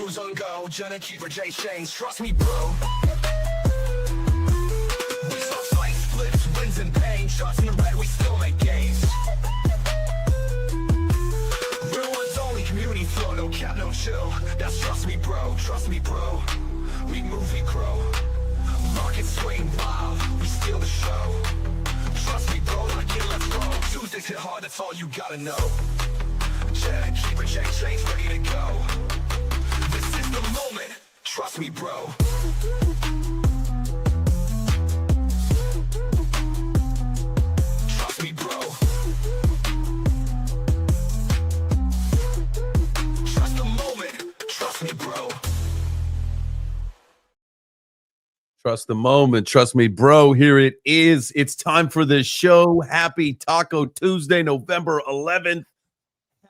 Cruise on go, Jenna, keep her J chains. Trust me, bro. We saw fights, flips, wins, and pain. Shots in the red, we still make gains. Real ones only, community flow, no cap, no chill. That's trust me, bro. Trust me, bro. We move, we grow. Market swing wild, we steal the show. Trust me, bro, like it, let's go. Tuesdays hit hard, that's all you gotta know. Check, keep her check, chains ready to go. This is the moment, trust me, bro. Trust me, bro. Trust the moment, trust me, bro. Trust the moment. Trust me, bro. Here it is. It's time for the show. Happy Taco Tuesday, November 11th.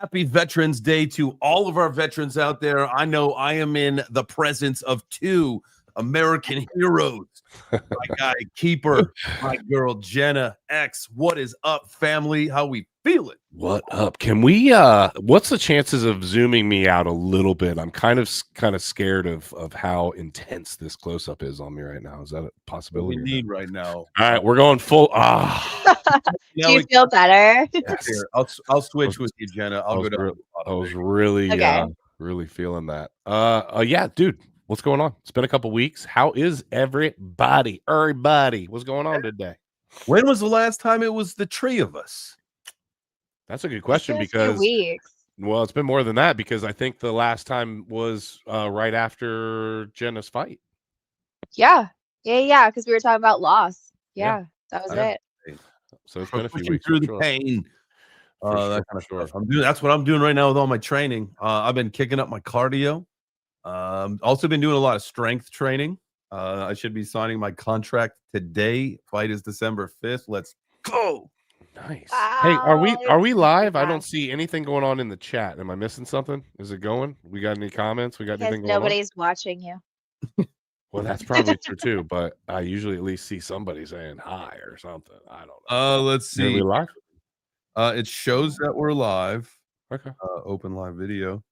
Happy Veterans Day to all of our veterans out there. I know I am in the presence of two American heroes. My guy, Keeper, my girl, Jenna X. What is up, family? How we feeling? What up? Can we what's the chances of zooming me out a little bit? I'm kind of scared of how intense this close-up is on me right now. Is that a possibility? What we need right now. All right, we're going full. Do you feel better? Yes. Here, I'll switch with you, Jenna. I'll go down. I was really Okay. really feeling that. Yeah, dude. What's going on? It's been a couple weeks. How is everybody? What's going on today? When was the last time it was the three of us? That's a good question It's been a few because weeks. well, it's been more than that because I think the last time was right after Jenna's fight. Yeah, because we were talking about loss. Yeah. Yeah, that was Yeah. it. So it's been a few Pushing weeks through for the sure. pain. For sure, That kind of for sure. stuff. That's what I'm doing right now with all my training. I've been kicking up my cardio. Also been doing a lot of strength training. I should be signing my contract today. Fight is December 5th. Let's go. Nice. Hey, are Wow, we live? I yeah. don't see anything going on in the chat. Am I missing something? Is it going? We got any comments? We got Because anything going on? nobody's watching you. Well, that's probably true too, but I usually at least see somebody saying hi or something. I don't know. Let's Are we see. live? It shows that we're live. Okay. Open live video.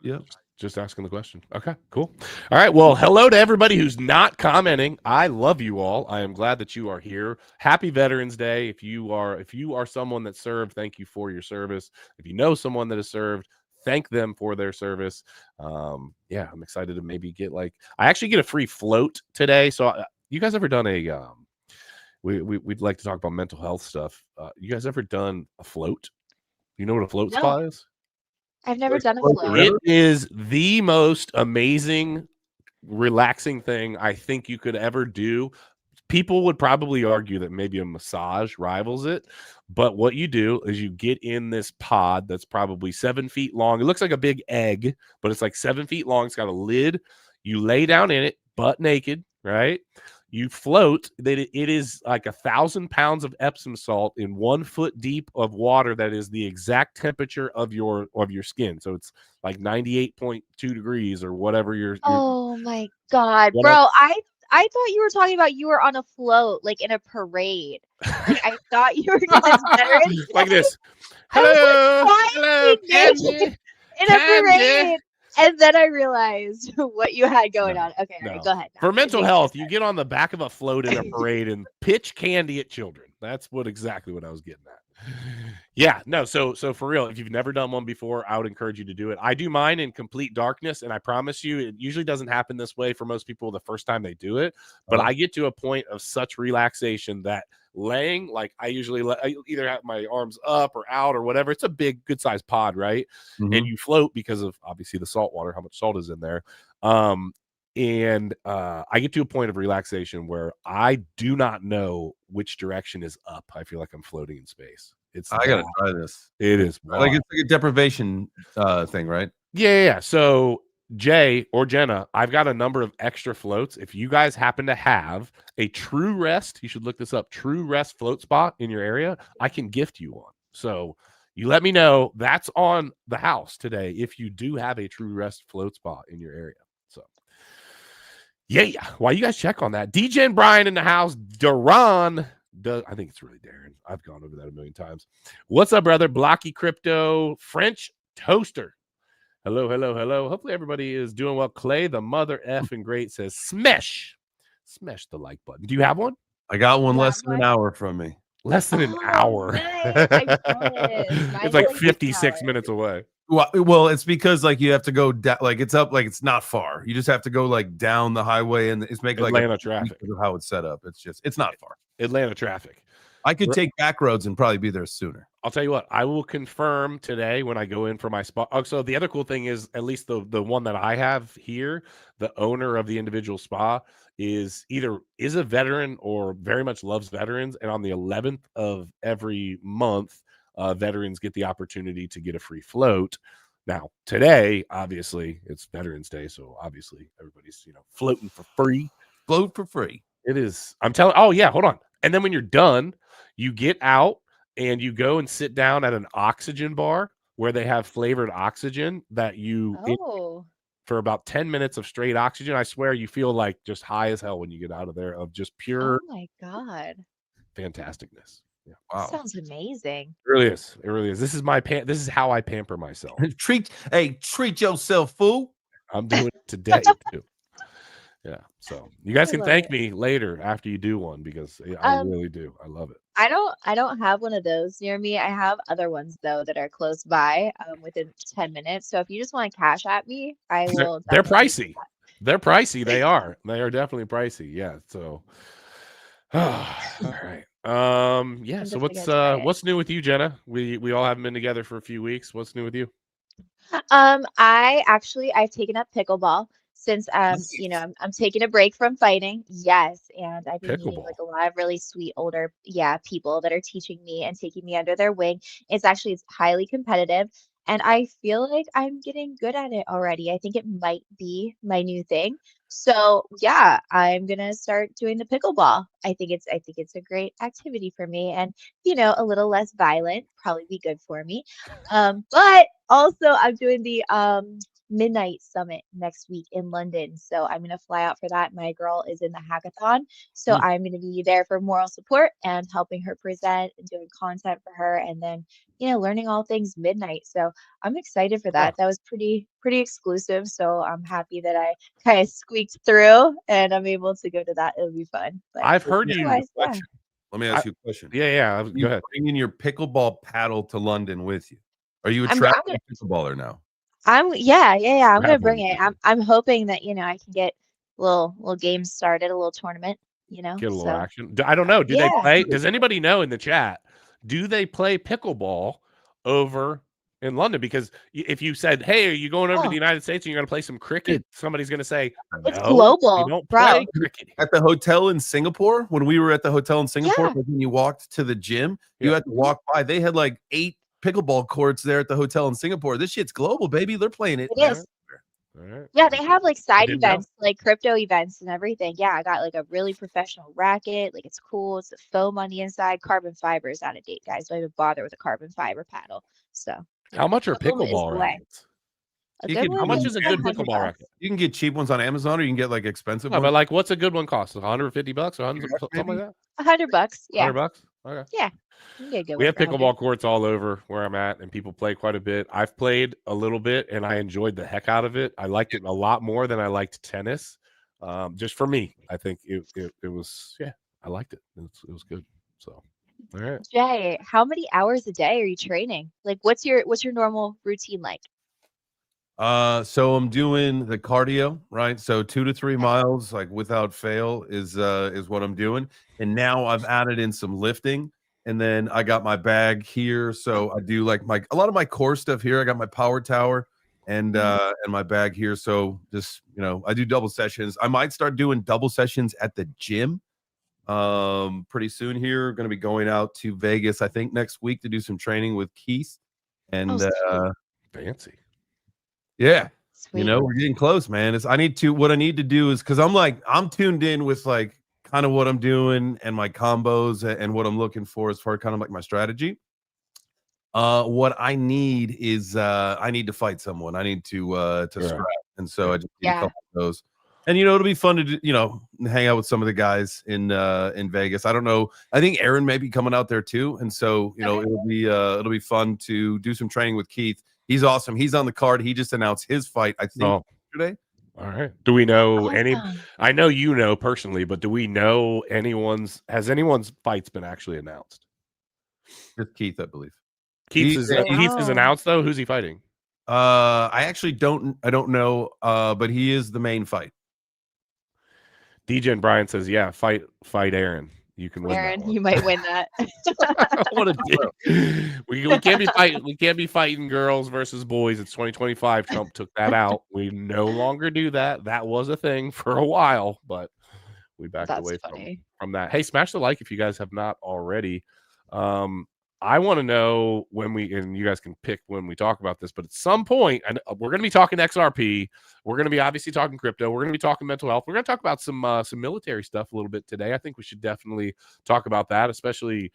Yep. Just asking the question. Okay, cool. All right. Well, hello to everybody who's not commenting. I love you all. I am glad that you are here. Happy Veterans Day. If you are someone that served, thank you for your service. If you know someone that has served, thank them for their service. Yeah, I'm excited to maybe get I actually get a free float today. So you guys ever done a we'd like to talk about mental health stuff. You guys ever done a float? You know what a float No. spa is? I've never done a Float the float. river? It is the most amazing, relaxing thing I think you could ever do. People would probably argue that maybe a massage rivals it. But what you do is you get in this pod that's probably 7 feet long. It looks like a big egg, but it's like 7 feet long. It's got a lid. You lay down in it, butt naked, right? You float. It is like 1,000 pounds of Epsom salt in 1 foot deep of water that is the exact temperature of your skin. So it's like 98.2 degrees or whatever your Oh my God, What bro! I thought you were talking about you were on a float, like in a parade. Like I thought you were because it's Veterans like Day. this. I was Hello, like, why hello, are you naked Candy. in a Candy. parade? And then I realized what you had going No, on. Okay, all no. right, go ahead. For It mental makes health, sense. you get on the back of a float in a parade and pitch candy at children. That's exactly what I was getting at. Yeah, no. So for real, if you've never done one before, I would encourage you to do it. I do mine in complete darkness, and I promise you, it usually doesn't happen this way for most people the first time they do it. But I get to a point of such relaxation that laying, like I either have my arms up or out or whatever. It's a big, good sized pod, right? And you float because of obviously the salt water, how much salt is in there. And I get to a point of relaxation where I do not know which direction is up. I feel like I'm floating in space. I gotta try this. It is Like it's like a deprivation thing, right? Yeah. So Jay or Jenna, I've got a number of extra floats. If you guys happen to have a True Rest, you should look this up. True Rest float spot in your area, I can gift you one. So you let me know. That's on the house today if you do have a True Rest float spot in your area. So yeah. Why you guys check on that? DJ and Brian in the house. Duran. I think it's really Darren. I've gone over that a million times. What's up, brother? Blocky Crypto, French Toaster. Hello, hello, hello. Hopefully everybody is doing well. Clay, the mother effing great, says smash the like button. Do you have one? I got one You less have than an one? hour from me. Less than an Oh, hour. nice. I'm jealous. It's Mine's like like 56 6 hours. minutes away. Well, it's because like you have to go down, like it's up, like it's not far. You just have to go like down the highway, and it's making like Atlanta traffic. because of how it's set up. It's not far. Atlanta traffic. I could take back roads and probably be there sooner. I'll tell you what, I will confirm today when I go in for my spot. Oh, so the other cool thing is, at least the one that I have here, the owner of the individual spa is a veteran or very much loves veterans. And on the 11th of every month, veterans get the opportunity to get a free float. Now, today, obviously, it's Veterans Day. So obviously everybody's, floating for free. Float for free. It is. I'm telling. Oh yeah, hold on. And then when you're done, you get out and you go and sit down at an oxygen bar where they have flavored oxygen that you Oh. for about 10 minutes of straight oxygen. I swear you feel like just high as hell when you get out of there, of just pure Oh my God. fantasticness. Yeah. Wow. Sounds amazing. It really is. It really is. This is how I pamper myself. treat yourself, fool. I'm doing it today too. Yeah. So you guys I can love thank it. me later after you do one, because I really do. I love it. I don't have one of those near me. I have other ones though that are close by, within 10 minutes. So if you just want to cash at me, I will They're definitely pricey. They're pricey. They are. They are definitely pricey. Yeah. So, all right. Yeah. I'm So definitely gonna try it. what's new with you, Jenna? We all haven't been together for a few weeks. What's new with you? I've taken up pickleball since I'm taking a break from fighting. Yes, and I've been meeting Pickleball. like a lot of really sweet older people that are teaching me and taking me under their wing. It's highly competitive, and I feel like I'm getting good at it already. I think it might be my new thing. So yeah, I'm gonna start doing the pickleball. I think it's a great activity for me, and a little less violent, probably be good for me. But also I'm doing the Midnight Summit next week in London. So I'm going to fly out for that. My girl is in the hackathon. So Mm. I'm going to be there for moral support and helping her present and doing content for her, and then, learning all things Midnight. So I'm excited for that. That was pretty exclusive. So I'm happy that I kind of squeaked through and I'm able to go to that. It'll be fun. But I've heard you. otherwise, yeah. Let me ask you a question. Yeah. Go You ahead. bringing your pickleball paddle to London with you? Are you a I'm traveling pickleballer now? yeah. I'm gonna bring Traveling. it. I'm hoping that I can get little games started, a little tournament. Get a little So action. I don't know. Do they yeah. play? Does anybody know in the chat? Do they play pickleball over in London? Because if you said, "Hey, are you going over to Oh, the United States and you're going to play some cricket?" Somebody's going to say, it's "No, we global, don't bro. play cricket." At the hotel in Singapore, when we were at the hotel in Singapore, Yeah. like when you walked to the gym, you Yeah. had to walk by. They had like 8 pickleball courts there at the hotel in Singapore. This shit's global, baby. They're playing it. It is. All right. Yeah, they have like side didn't know. events, like crypto events and everything. Yeah, I got like a really professional racket. Like it's cool. It's a foam on the inside. Carbon fiber is out of date, guys. Don't even bother with a carbon fiber paddle. So How much are foam is pickleball the way. rackets? A You good can- one How much is is a like good 100 pickleball bucks. racket? You can get cheap ones on Amazon, or you can get like expensive No, ones. but like, what's a good one cost? $150 or 100, something like that. $100. Yeah. $100. Okay. Yeah. You can get a good We one have for 100. pickleball courts all over where I'm at, and people play quite a bit. I've played a little bit, and I enjoyed the heck out of it. I liked it a lot more than I liked tennis. Just for me, I think it was, yeah, I liked it. It was good. So, all right. Jay, how many hours a day are you training? Like what's your normal routine like? So I'm doing the cardio, right? So 2 to 3 miles, like without fail, is what I'm doing. And now I've added in some lifting, and then I got my bag here. So I do like a lot of my core stuff here. I got my power tower and my bag here. So just I do double sessions. I might start doing double sessions at the gym pretty soon here. Going to be going out to Vegas, I think, next week to do some training with Keith. And Oh, Fancy. yeah. sweet. We're getting close, man. What I need to do is, because I'm tuned in with like kind of what I'm doing and my combos and what I'm looking for as far kind of like my strategy. What I need is I need to fight someone. I need to scrap. And so I just need a couple of those. And it'll be fun to do, hang out with some of the guys in Vegas. I don't know. I think Aaron may be coming out there too. And so, it'll be fun to do some training with Keith. He's awesome. He's on the card. He just announced his fight, I think, Oh, yesterday. all right. Do we know any? Awesome. I know you know personally, but do we know has anyone's fights been actually announced? Just Keith, I believe. Keith's is Wow. announced though. Who's he fighting? I actually don't know, but he is the main fight. DJ and Brian says, yeah, fight Aaron. You can win Aaron, that one. you might win that. What a dick. We can't be fighting girls versus boys. It's 2025. Trump took that out. We no longer do that. That was a thing for a while, but we backed That's away funny. from that. Hey, smash the like if you guys have not already. I want to know when and you guys can pick when we talk about this, but at some point, and we're going to be talking XRP. We're going to be obviously talking crypto. We're going to be talking mental health. We're going to talk about some military stuff a little bit today. I think we should definitely talk about that, especially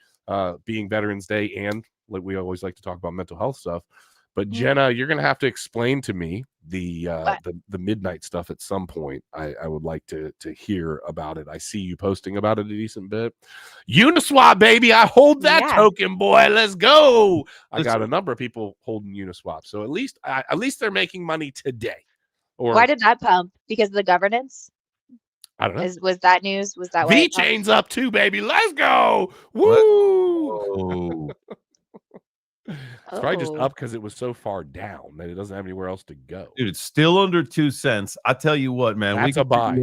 being Veterans Day, and like we always like to talk about mental health stuff. But Jenna, you're going to have to explain to me the midnight stuff at some point. I would like to hear about it. I see you posting about it a decent bit. Uniswap, baby, I hold that token, boy. Let's go. I got a number of people holding Uniswap, so at least they're making money today. Or why did that pump? Because of the governance? I don't know. Was that news? Was that why V chain's up too, baby? Let's go. Woo! It's probably just up because it was so far down that it doesn't have anywhere else to go. Dude, it's still under 2 cents. I tell you what, man. That's a buy.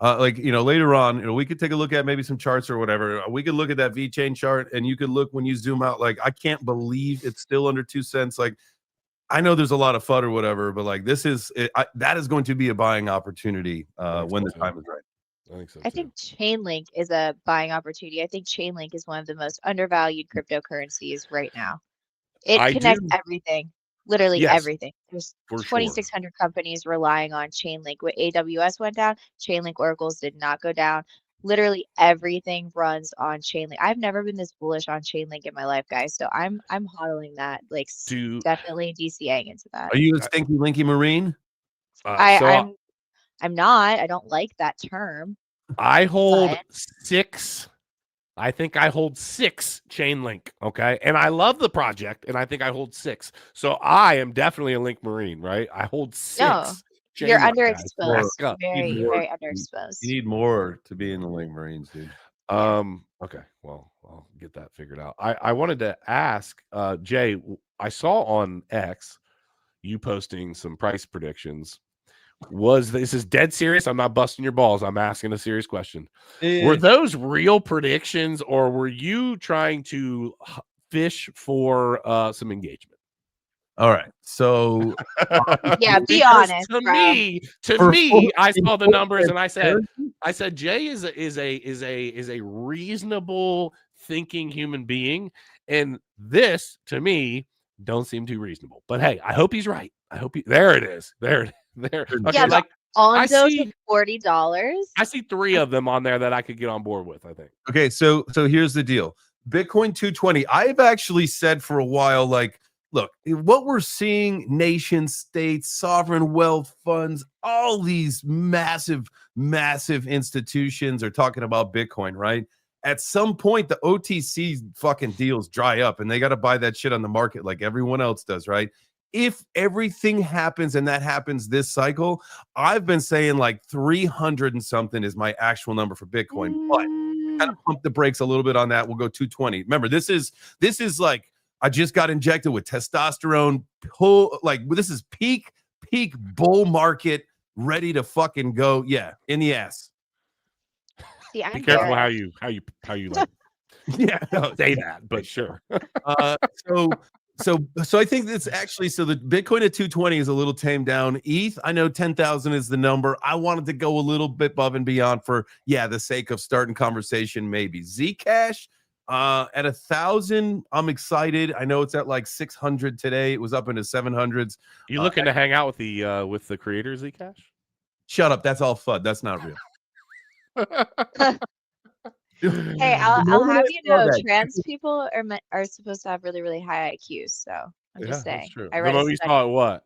Later on, we could take a look at maybe some charts or whatever. We could look at that V-chain chart, and you could look when you zoom out. Like, I can't believe it's still under 2 cents. Like, I know there's a lot of FUD or whatever, but like that is going to be a buying opportunity when the time is right. I think so. I think Chainlink is a buying opportunity. I think Chainlink is one of the most undervalued cryptocurrencies right now. It connects everything, literally everything. There's 2,600 companies relying on Chainlink. When AWS went down, Chainlink oracles did not go down. Literally everything runs on Chainlink. I've never been this bullish on Chainlink in my life, guys. So I'm hodling that, like definitely DCAing into that. Are you a stinky linky marine? I'm not. I don't like that term. I hold 6. I think I hold 6 Chainlink, okay? And I love the project, and I think I hold 6. So I am definitely a Link Marine, right? I hold 6. No, you're underexposed. Guys. Very, very underexposed. You need more to be in the Link Marines, dude. Okay, well, I'll get that figured out. I wanted to ask, Jay, I saw on X you posting some price predictions. This is dead serious? I'm not busting your balls. I'm asking a serious question. Were those real predictions, or were you trying to fish for some engagement? All right. So yeah, be honest. To me, I saw the numbers and I said Jay is a reasonable thinking human being, and this to me don't seem too reasonable. But hey, I hope he's right. There it is. There. Okay, yeah, like on those $40. I see 3 of them on there that I could get on board with, I think. Okay, so here's the deal. Bitcoin 220. I've actually said for a while, like, look, what we're seeing, nation states, sovereign wealth funds, all these massive institutions are talking about Bitcoin, right? At some point, the OTC fucking deals dry up and they got to buy that shit on the market like everyone else does, right? If everything happens, and that happens this cycle, I've been saying like 300 and something is my actual number for Bitcoin. But kind of pump the brakes a little bit on that. We'll go 220. Remember, this is like I just got injected with testosterone. This is peak bull market, ready to fucking go. Yeah, in the ass. See, be careful how you like. Yeah, no, say that, but sure. So I think that's actually, so the Bitcoin at 220 is a little tamed down. ETH, I know 10,000 is the number. I wanted to go a little bit above and beyond for, the sake of starting conversation, maybe. Zcash at 1,000, I'm excited. I know it's at like 600 today. It was up into 700s. You looking to hang out with the creator Zcash? Shut up. That's all FUD. That's not real. Hey, I'll have you know, trans people are supposed to have really, really high IQs. So I'm just saying. I read we saw it. What?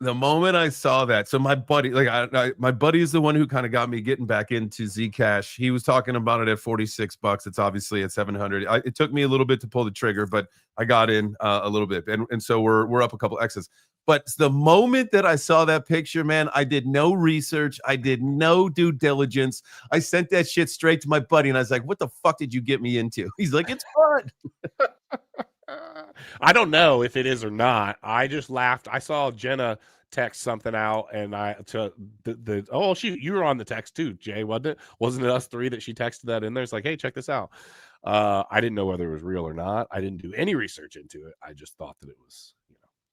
The moment I saw that, so my buddy, like my buddy is the one who kind of got me getting back into Zcash. He was talking about it at $46. It's obviously at 700. It took me a little bit to pull the trigger, but I got in a little bit, and so we're up a couple X's. But the moment that I saw that picture, man, I did no research. I did no due diligence. I sent that shit straight to my buddy, and I was like, "What the fuck did you get me into?" He's like, "It's fun." I don't know if it is or not. I just laughed. I saw Jenna text something out, and oh shoot, you were on the text too, Jay, wasn't it? Wasn't it us three that she texted that in there? It's like, hey, check this out. I didn't know whether it was real or not. I didn't do any research into it. I just thought that it was,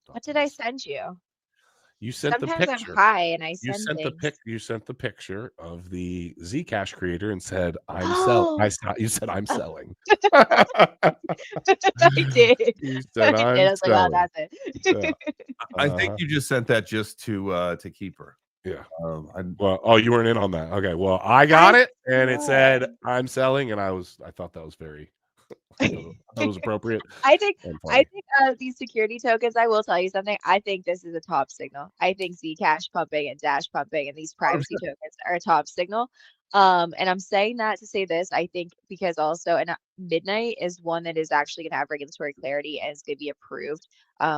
What did I send you? You sent the Sometimes I'm picture. high and I You send sent the things. you sent the picture of the Zcash creator and said, "I'm Oh, You said, "I'm selling." I did. You I said, did. "I'm I was like, oh, selling." that's it. Yeah. I think Uh-huh. you just sent that just to keep her. Yeah. I Well, oh, you weren't in on that. Okay. Well, I I got it, and it said, swear. "I'm selling," and I thought that was very, I thought it was appropriate I think and I funny. think these security tokens, I will tell you something. I think this is a top signal. I think Zcash pumping and Dash pumping and these privacy tokens are a top signal. And I'm saying that to say this, I think because also and midnight is one that is actually going to have regulatory clarity and is going to be approved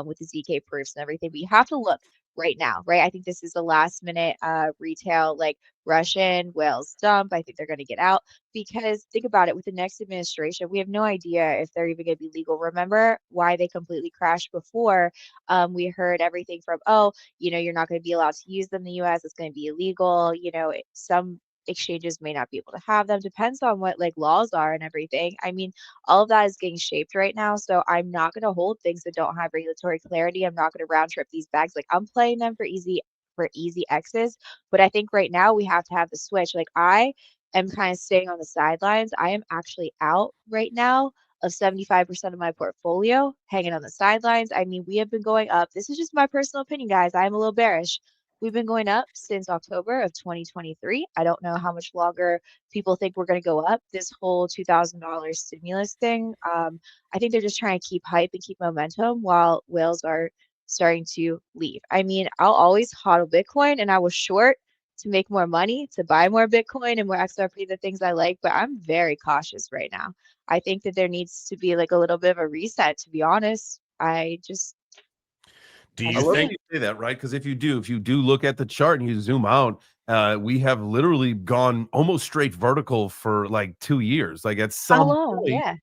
with the ZK proofs and everything. But you have to look right now, right? I think this is the last minute retail like Russian whales dump. I think they're going to get out. Because think about it, with the next administration, we have no idea if they're even going to be legal. Remember why they completely crashed before? We heard everything from, oh, you're not going to be allowed to use them in the US. It's going to be illegal. Some exchanges may not be able to have them. Depends on what like laws are and everything. I mean, all of that is getting shaped right now. So I'm not going to hold things that don't have regulatory clarity. I'm not going to round trip these bags. Like I'm playing them for easy X's. But I think right now we have to have the switch. Like I am kind of staying on the sidelines. I am actually out right now of 75% of my portfolio hanging on the sidelines. I mean, we have been going up. This is just my personal opinion, guys. I'm a little bearish. We've been going up since October of 2023. I don't know how much longer people think we're going to go up. This whole $2,000 stimulus thing, I think they're just trying to keep hype and keep momentum while whales are starting to leave. I mean, I'll always hodl Bitcoin and I was short to make more money, to buy more Bitcoin and more XRP, the things I like, but I'm very cautious right now. I think that there needs to be like a little bit of a reset, to be honest. Do I I you just love that think? can't. you say that, right? Because if you do look at the chart and you zoom out, we have literally gone almost straight vertical for like 2 years. Like at How some long? point, Yeah.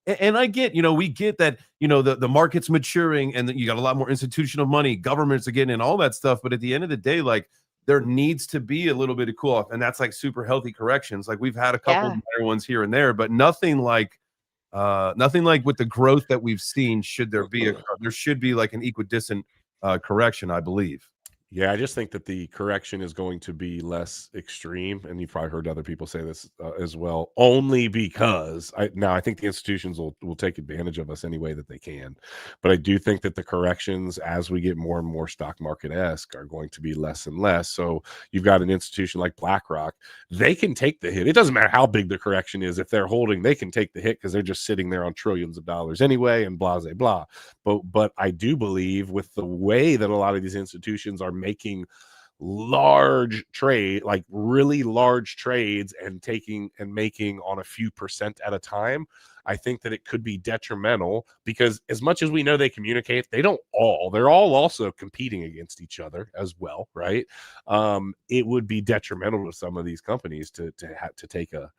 and I get, we get that, the market's maturing and that you got a lot more institutional money, governments are getting in all that stuff. But at the end of the day, like there needs to be a little bit of cool off, and that's like super healthy corrections. Like we've had a couple of Yeah. minor ones here and there, but nothing like with the growth that we've seen. There should be like an equidistant correction, I believe. Yeah, I just think that the correction is going to be less extreme, and you've probably heard other people say this as well. Only because I think the institutions will take advantage of us any way that they can, but I do think that the corrections as we get more and more stock market esque are going to be less and less. So you've got an institution like BlackRock; they can take the hit. It doesn't matter how big the correction is. If they're holding, they can take the hit because they're just sitting there on trillions of dollars anyway, and blah blah blah. But I do believe with the way that a lot of these institutions are making like really large trades and taking and making on a few percent at a time, I think that it could be detrimental because as much as we know they communicate, they're all also competing against each other as well, right? It would be detrimental to some of these companies to have to take a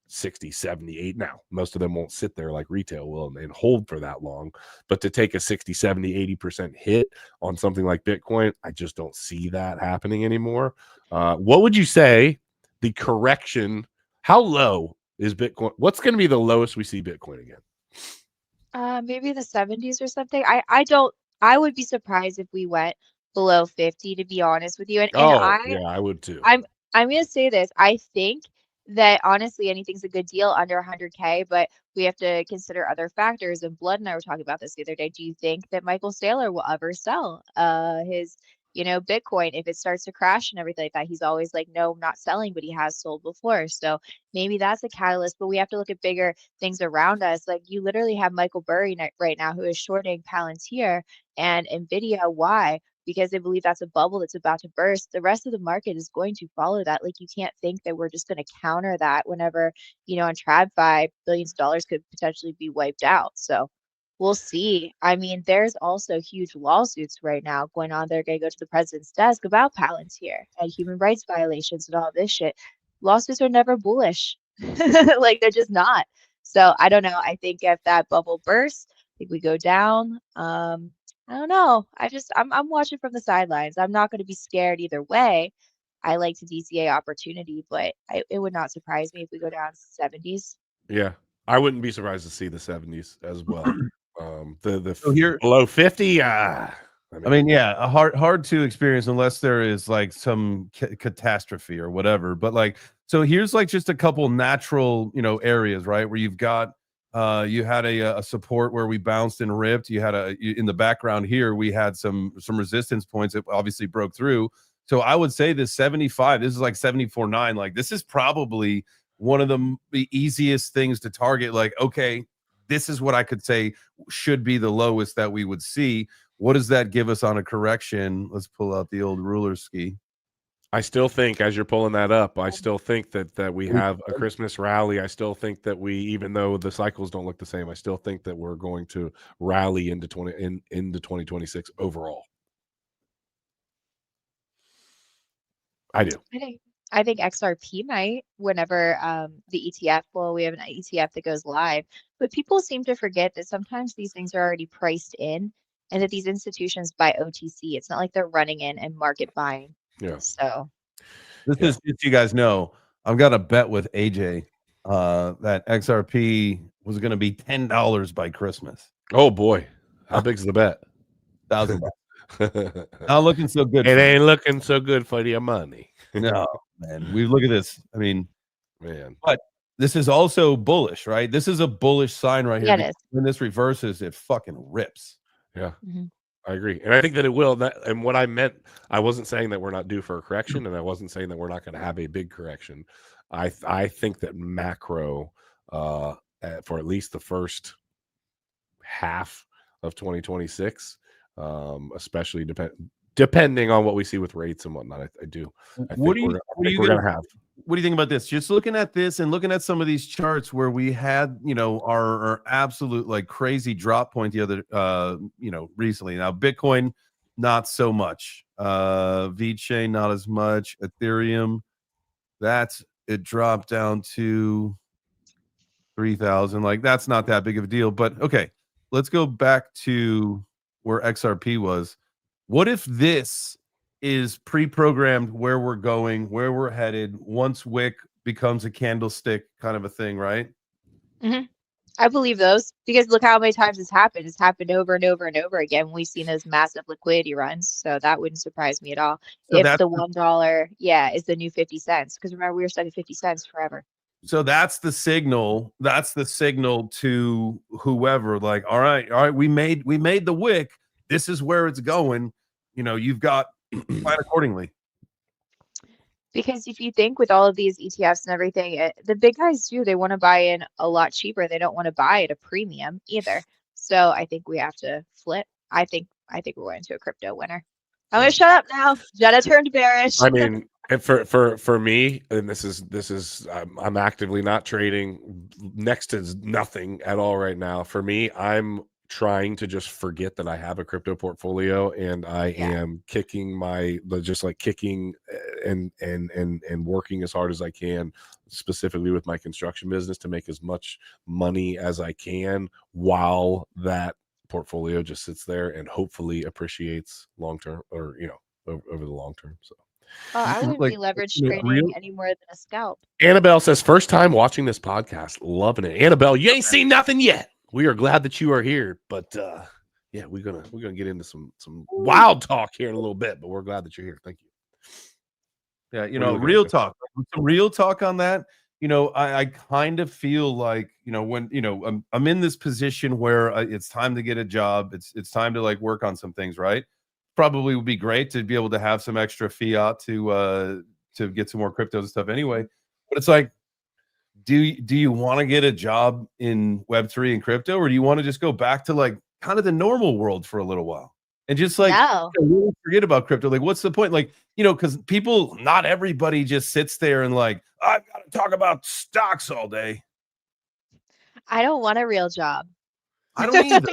60, 70, 8. Now, most of them won't sit there like retail will and hold for that long. But to take a 60, 70, 80% hit on something like Bitcoin, I just don't see that happening anymore. What would you say the correction? How low is Bitcoin? What's going to be the lowest we see Bitcoin again? Maybe the 70s or something. I would be surprised if we went below 50, to be honest with you. And Oh, yeah, I would too. I'm gonna say this. I think that honestly anything's a good deal under 100K, but we have to consider other factors. And Blood and I were talking about this the other day. Do you think that Michael Saylor will ever sell his, Bitcoin if it starts to crash and everything like that? He's always like, no, I'm not selling, but he has sold before. So maybe that's a catalyst, but we have to look at bigger things around us. Like you literally have Michael Burry right now who is shorting Palantir and Nvidia. Why? because they believe that's a bubble that's about to burst. The rest of the market is going to follow that. Like, you can't think that we're just going to counter that whenever, on TradFi, billions of dollars could potentially be wiped out. So we'll see. I mean, there's also huge lawsuits right now going on. They're going to go to the president's desk about Palantir and human rights violations and all this shit. Lawsuits are never bullish. Like, they're just not. So I don't know. I think if that bubble bursts, I think we go down. I don't know. I'm watching from the sidelines. I'm not going to be scared either way. I like to DCA opportunity, but it would not surprise me if we go down 70s. Yeah, I wouldn't be surprised to see the 70s as well. So here, below 50. I mean, yeah, hard to experience unless there is like some catastrophe or whatever. But like, so here's like just a couple natural, areas, right, where you've got you had a support where we bounced and ripped. You had in the background here, we had some resistance points that obviously broke through. So I would say this 75, this is like 74.9. Like, this is probably one of the easiest things to target. Like, okay, this is what I could say should be the lowest that we would see. What does that give us on a correction? Let's pull out the old ruler ski. I still think, as you're pulling that up, I still think that we have a Christmas rally. I still think that even though the cycles don't look the same, I still think that we're going to rally into 2026 overall. I do. I think XRP might, whenever the ETF, well, we have an ETF that goes live, but people seem to forget that sometimes these things are already priced in and that these institutions buy OTC. It's not like they're running in and market buying. Yeah. So this is just, you guys know, I've got a bet with AJ that XRP was going to be $10 by Christmas. Oh boy, how big's the bet? $1,000. Not looking so good. It ain't looking so good for your money. No, man. We look at this. I mean, man, but this is also bullish, right? This is a bullish sign right here. Yeah, it is. When this reverses, it fucking rips. Yeah. Mm-hmm. I agree. And I think that it will. And what I meant, I wasn't saying that we're not due for a correction, and I wasn't saying that we're not going to have a big correction. I think that macro, for at least the first half of 2026, especially depending on what we see with rates and whatnot, I do. What do you think about this? Just looking at this and looking at some of these charts where we had, our absolute like crazy drop point the other, recently. Now, Bitcoin, not so much. VeChain, not as much. Ethereum, it dropped down to 3,000. Like, that's not that big of a deal. But okay, let's go back to where XRP was. What if this is pre-programmed where we're going, where we're headed, once Wick becomes a candlestick kind of a thing, right? Mm-hmm. I believe those, because look how many times it's happened. It's happened over and over and over again. We've seen those massive liquidity runs, so that wouldn't surprise me at all. So if the $1, is the new 50 cents, because remember, we were stuck at 50 cents forever. So that's the signal. That's the signal to whoever, like, all right, we made the Wick. This is where it's going. You've got plan accordingly. Because if you think with all of these ETFs and everything, the big guys they want to buy in a lot cheaper. They don't want to buy at a premium either. So I think we have to flip. I think we're going to a crypto winner. I'm gonna shut up now. Jenna turned bearish. I mean, and for me, and this is I'm actively not trading, next to nothing at all right now. For me, I'm trying to just forget that I have a crypto portfolio, and I am kicking and working as hard as I can, specifically with my construction business, to make as much money as I can while that portfolio just sits there and hopefully appreciates long term, or over the long term. So I wouldn't be leverage trading any more than a scalp. Annabelle says, first time watching this podcast, loving it. Annabelle, you ain't seen nothing yet. We are glad that you are here, but we're gonna get into some wild talk here in a little bit, but we're glad that you're here. Thank you. Yeah, real talk. Some real talk on that. I kind of feel like, when I'm in this position where it's time to get a job. It's time to like work on some things, right? Probably would be great to be able to have some extra fiat to get some more cryptos and stuff anyway. But it's like, do you want to get a job in Web3 and crypto, or do you want to just go back to like kind of the normal world for a little while? and just like No. really forget about crypto. Like, what's the point? Like, because people, not everybody just sits there and like, I've got to talk about stocks all day. I don't want a real job. I don't either.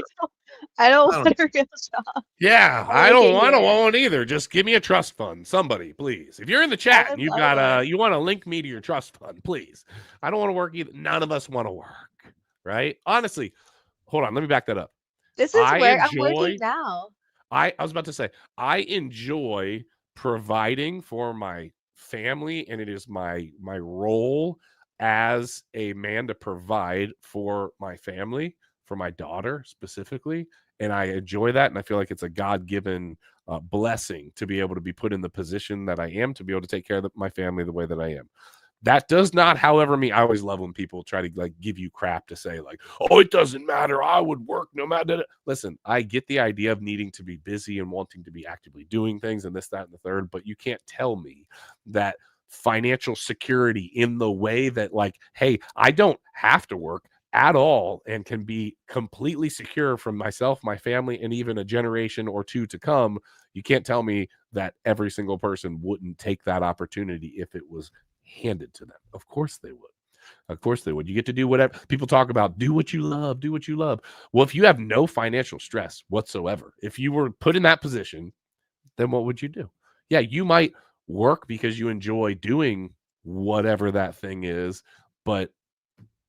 I don't I want a real job. Yeah, I I like don't it want to here. own either. Just give me a trust fund, somebody, please. If you're in the I chat would and you love got it. you want to link me to your trust fund, please. I don't want to work either. None of us want to work, right? Honestly, hold on. Let me back that up. This is I where I'm working enjoy. now. I was about to say I enjoy providing for my family, and it is my role as a man to provide for my family, for my daughter specifically, and I enjoy that, and I feel like it's a God-given blessing to be able to be put in the position that I am, to be able to take care of my family the way that I am. That does not, however, mean I always love when people try to like give you crap to say like, oh, it doesn't matter. I would work no matter. Listen, I get the idea of needing to be busy and wanting to be actively doing things and this, that, and the third, but you can't tell me that financial security in the way that like, hey, I don't have to work at all and can be completely secure from myself, my family, and even a generation or two to come. You can't tell me that every single person wouldn't take that opportunity if it was handed to them. Of course they would. Of course they would. You get to do whatever people talk about. Do what you love. Do what you love. Well, if you have no financial stress whatsoever, if you were put in that position, then what would you do? Yeah, you might work because you enjoy doing whatever that thing is, but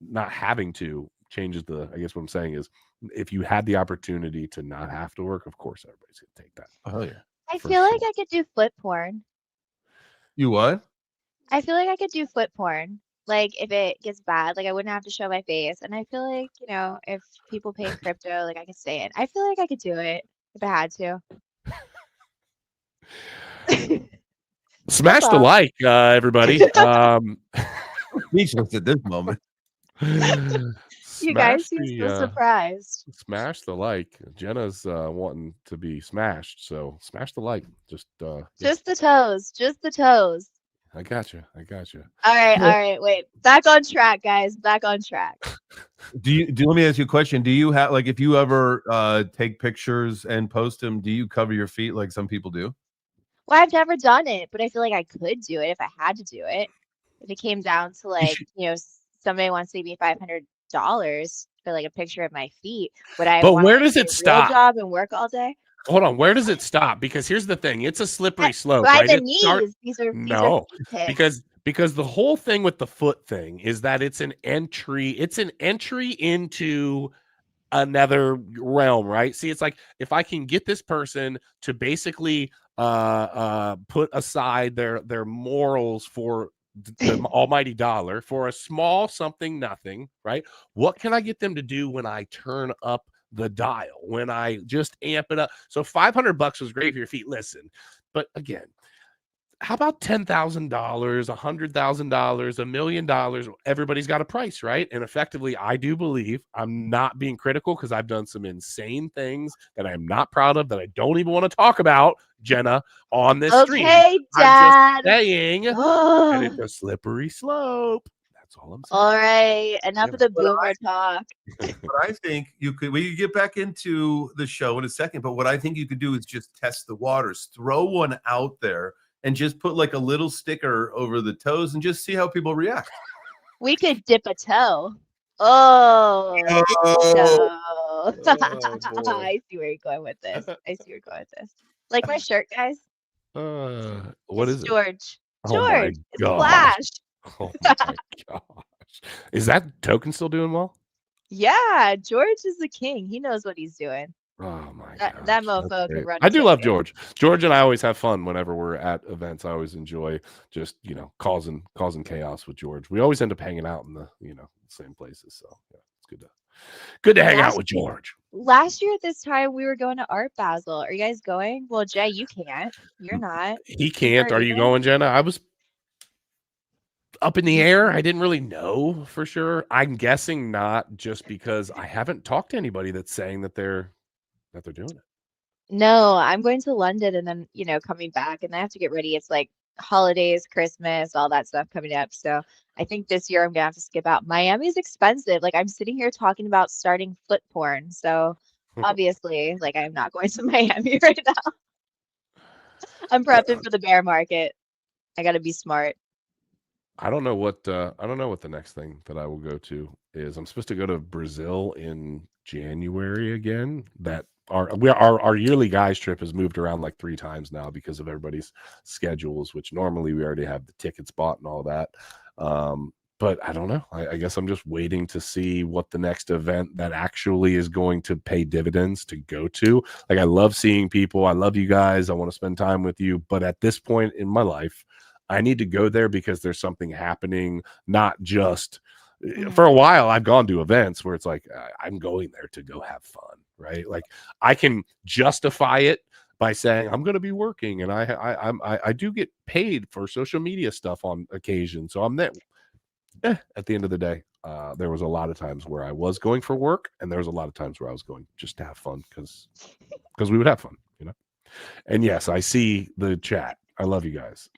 not having to changes the, I guess what I'm saying is, if you had the opportunity to not have to work, of course everybody's gonna take that. Oh yeah. I For feel like sure. I could do foot porn. You what? I feel like I could do foot porn. Like if it gets bad, like I wouldn't have to show my face. And I feel like, if people pay in crypto, like I could stay in. I feel like I could do it if I had to. That's Smash the all. like, everybody. Speechless at this moment. You guys Smash seem so the surprised. smash the like. Jenna's wanting to be smashed, so smash the like. Just yeah, Just the toes. Just the toes. I got you. I got you. All right. Wait. Back on track, guys. Back on track. Let me ask you a question. Do you have, like, if you ever take pictures and post them, do you cover your feet like some people do? Well, I've never done it, but I feel like I could do it if I had to do it. If it came down to You like, should- somebody wants to give me $500 for like a picture of my feet, would I But want to where like does get it a real stop? job and work all day? Hold on, where does it stop? Because here's the thing: it's a slippery slope, By right? the It starts knees. These are no, feet pics. because the whole thing with the foot thing is that it's an entry into another realm, right? See, it's like if I can get this person to basically put aside their morals for the almighty dollar for a small something nothing, right? What can I get them to do when I turn up the dial, when I just amp it up? So $500 was great for your feet. Listen, but again, how about $10,000, $100,000, $1 million? Everybody's got a price, right? And effectively, I do believe, I'm not being critical because I've done some insane things that I'm not proud of, that I don't even want to talk about, Jenna, on this stream. Okay, I'm Dad. just saying that Ugh. it's a slippery slope. That's all I'm saying. All right. Enough Yeah. of the But boomer talk. But I think we could get back into the show in a second, but what I think you could do is just test the waters, throw one out there and just put like a little sticker over the toes and just see how people react. We could dip a toe. Oh, no. Oh, boy. I see where you're going with this. Like my shirt, guys. What It's is it? George. Oh my George. It's gosh. Flash. Oh my gosh. Is that token still doing well? Yeah, George is the king. He knows what he's doing. Oh my That gosh. that That's mofo could great. run I a do love ticket. George. George and I always have fun whenever we're at events. I always enjoy just, causing chaos with George. We always end up hanging out in the, same places. So yeah, it's good to hang out with George. Last year at this time, we were going to Art Basel. Are you guys going? Well, Jay, you can't. You're not. He can't. Are you Even. going, Jenna? I was up in the air. I didn't really know for sure. I'm guessing not, just because I haven't talked to anybody that's saying that they're doing it. No, I'm going to London and then, coming back, and I have to get ready. It's like holidays, Christmas, all that stuff coming up. So I think this year I'm gonna have to skip out. Miami's expensive. Like I'm sitting here talking about starting foot porn. So Obviously, like I'm not going to Miami right now. I'm prepping for the bear market. I got to be smart. I don't know what the next thing that I will go to is. I'm supposed to go to Brazil in January again. That our yearly guys trip has moved around like 3 times now because of everybody's schedules, which normally we already have the tickets bought and all that. But I don't know. I guess I'm just waiting to see what the next event that actually is going to pay dividends to go to. Like, I love seeing people. I love you guys. I want to spend time with you. But at this point in my life, I need to go there because there's something happening, not just for a while. I've gone to events where it's like, I'm going there to go have fun, right? Like, I can justify it by saying I'm going to be working, and I do get paid for social media stuff on occasion, so I'm there. At the end of the day, there was a lot of times where I was going for work, and there was a lot of times where I was going just to have fun because we would have fun, you know. And yes, I see the chat. I love you guys.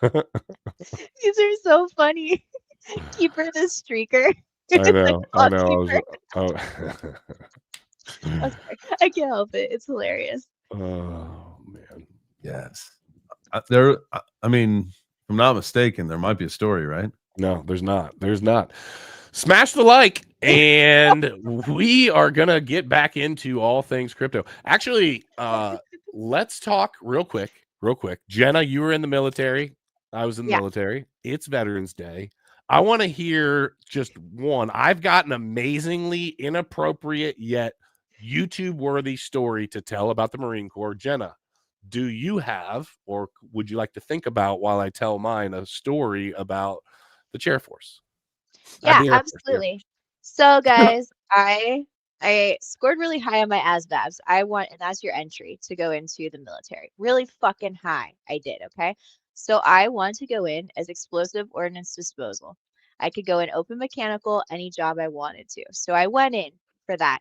These are so funny. Keeper the streaker. I know. I know. Keeper. Oh. I'm sorry. I can't help it. It's hilarious. Oh man. Yes. I mean, if I'm not mistaken, there might be a story, right? No, there's not. There's not. Smash the like, and we are gonna get back into all things crypto. Actually, let's talk real quick. Jenna, you were in the military. I was in the military. It's Veterans Day. I want to hear just one. I've got an amazingly inappropriate yet YouTube-worthy story to tell about the Marine Corps. Jenna, do you have, or would you like to think about while I tell mine, a story about the Chair Force? Yeah, absolutely. So guys, I scored really high on my ASVABs. And that's your entry to go into the military. Really fucking high. I did, okay? So I want to go in as explosive ordnance disposal. I could go in open mechanical, any job I wanted to. So I went in for that.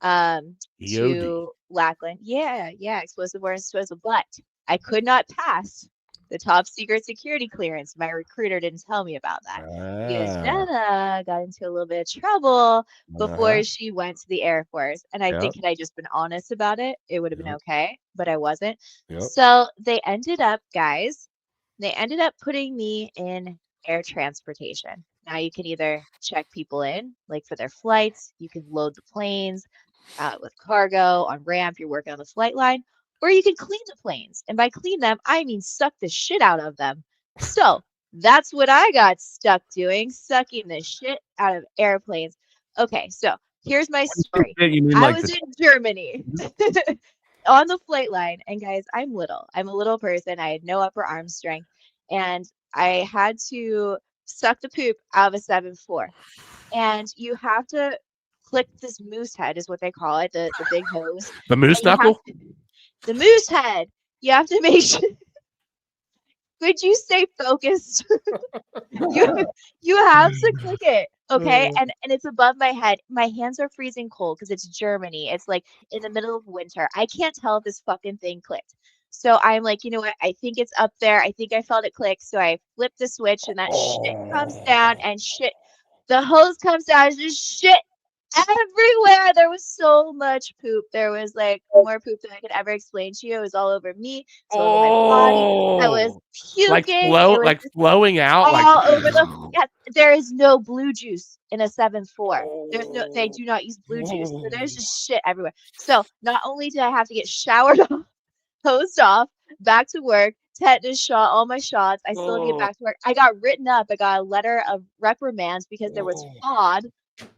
To Lackland. Yeah, explosive ordnance disposal. But I could not pass the top secret security clearance. My recruiter didn't tell me about that. Because Jenna got into a little bit of trouble before she went to the Air Force. And I think had I just been honest about it, it would have been okay. But I wasn't. So they ended up, guys, putting me in air transportation. Now you can either check people in, like for their flights, you can load the planes with cargo on ramp, you're working on the flight line, or you can clean the planes. And by clean them, I mean suck the shit out of them. So that's what I got stuck doing, sucking the shit out of airplanes. Okay, so here's my story. I was in Germany on the flight line, and guys, I'm a little person. I had no upper arm strength, and I had to suck the poop out of a 7.4. And you have to click this moose head, is what they call it, the big hose. The moose knuckle? The moose head. You have to make sure. Could you stay focused? you have to click it, okay? And it's above my head. My hands are freezing cold because it's Germany. It's like in the middle of winter. I can't tell if this fucking thing clicked. So I'm like, you know what? I think it's up there. I think I felt it click. So I flip the switch, and that shit comes down, and shit. The hose comes down. It's just shit everywhere. There was so much poop. There was like more poop than I could ever explain to you. It was all over me. It was all over my body. I was puking. Like flowing out. All over the. Yeah, there is no blue juice in a 7.4. There's no. They do not use blue juice. So there's just shit everywhere. So not only did I have to get showered off, hosed off, back to work, tetanus shot, all my shots. I still get back to work. I got written up. I got a letter of reprimands because there was fraud.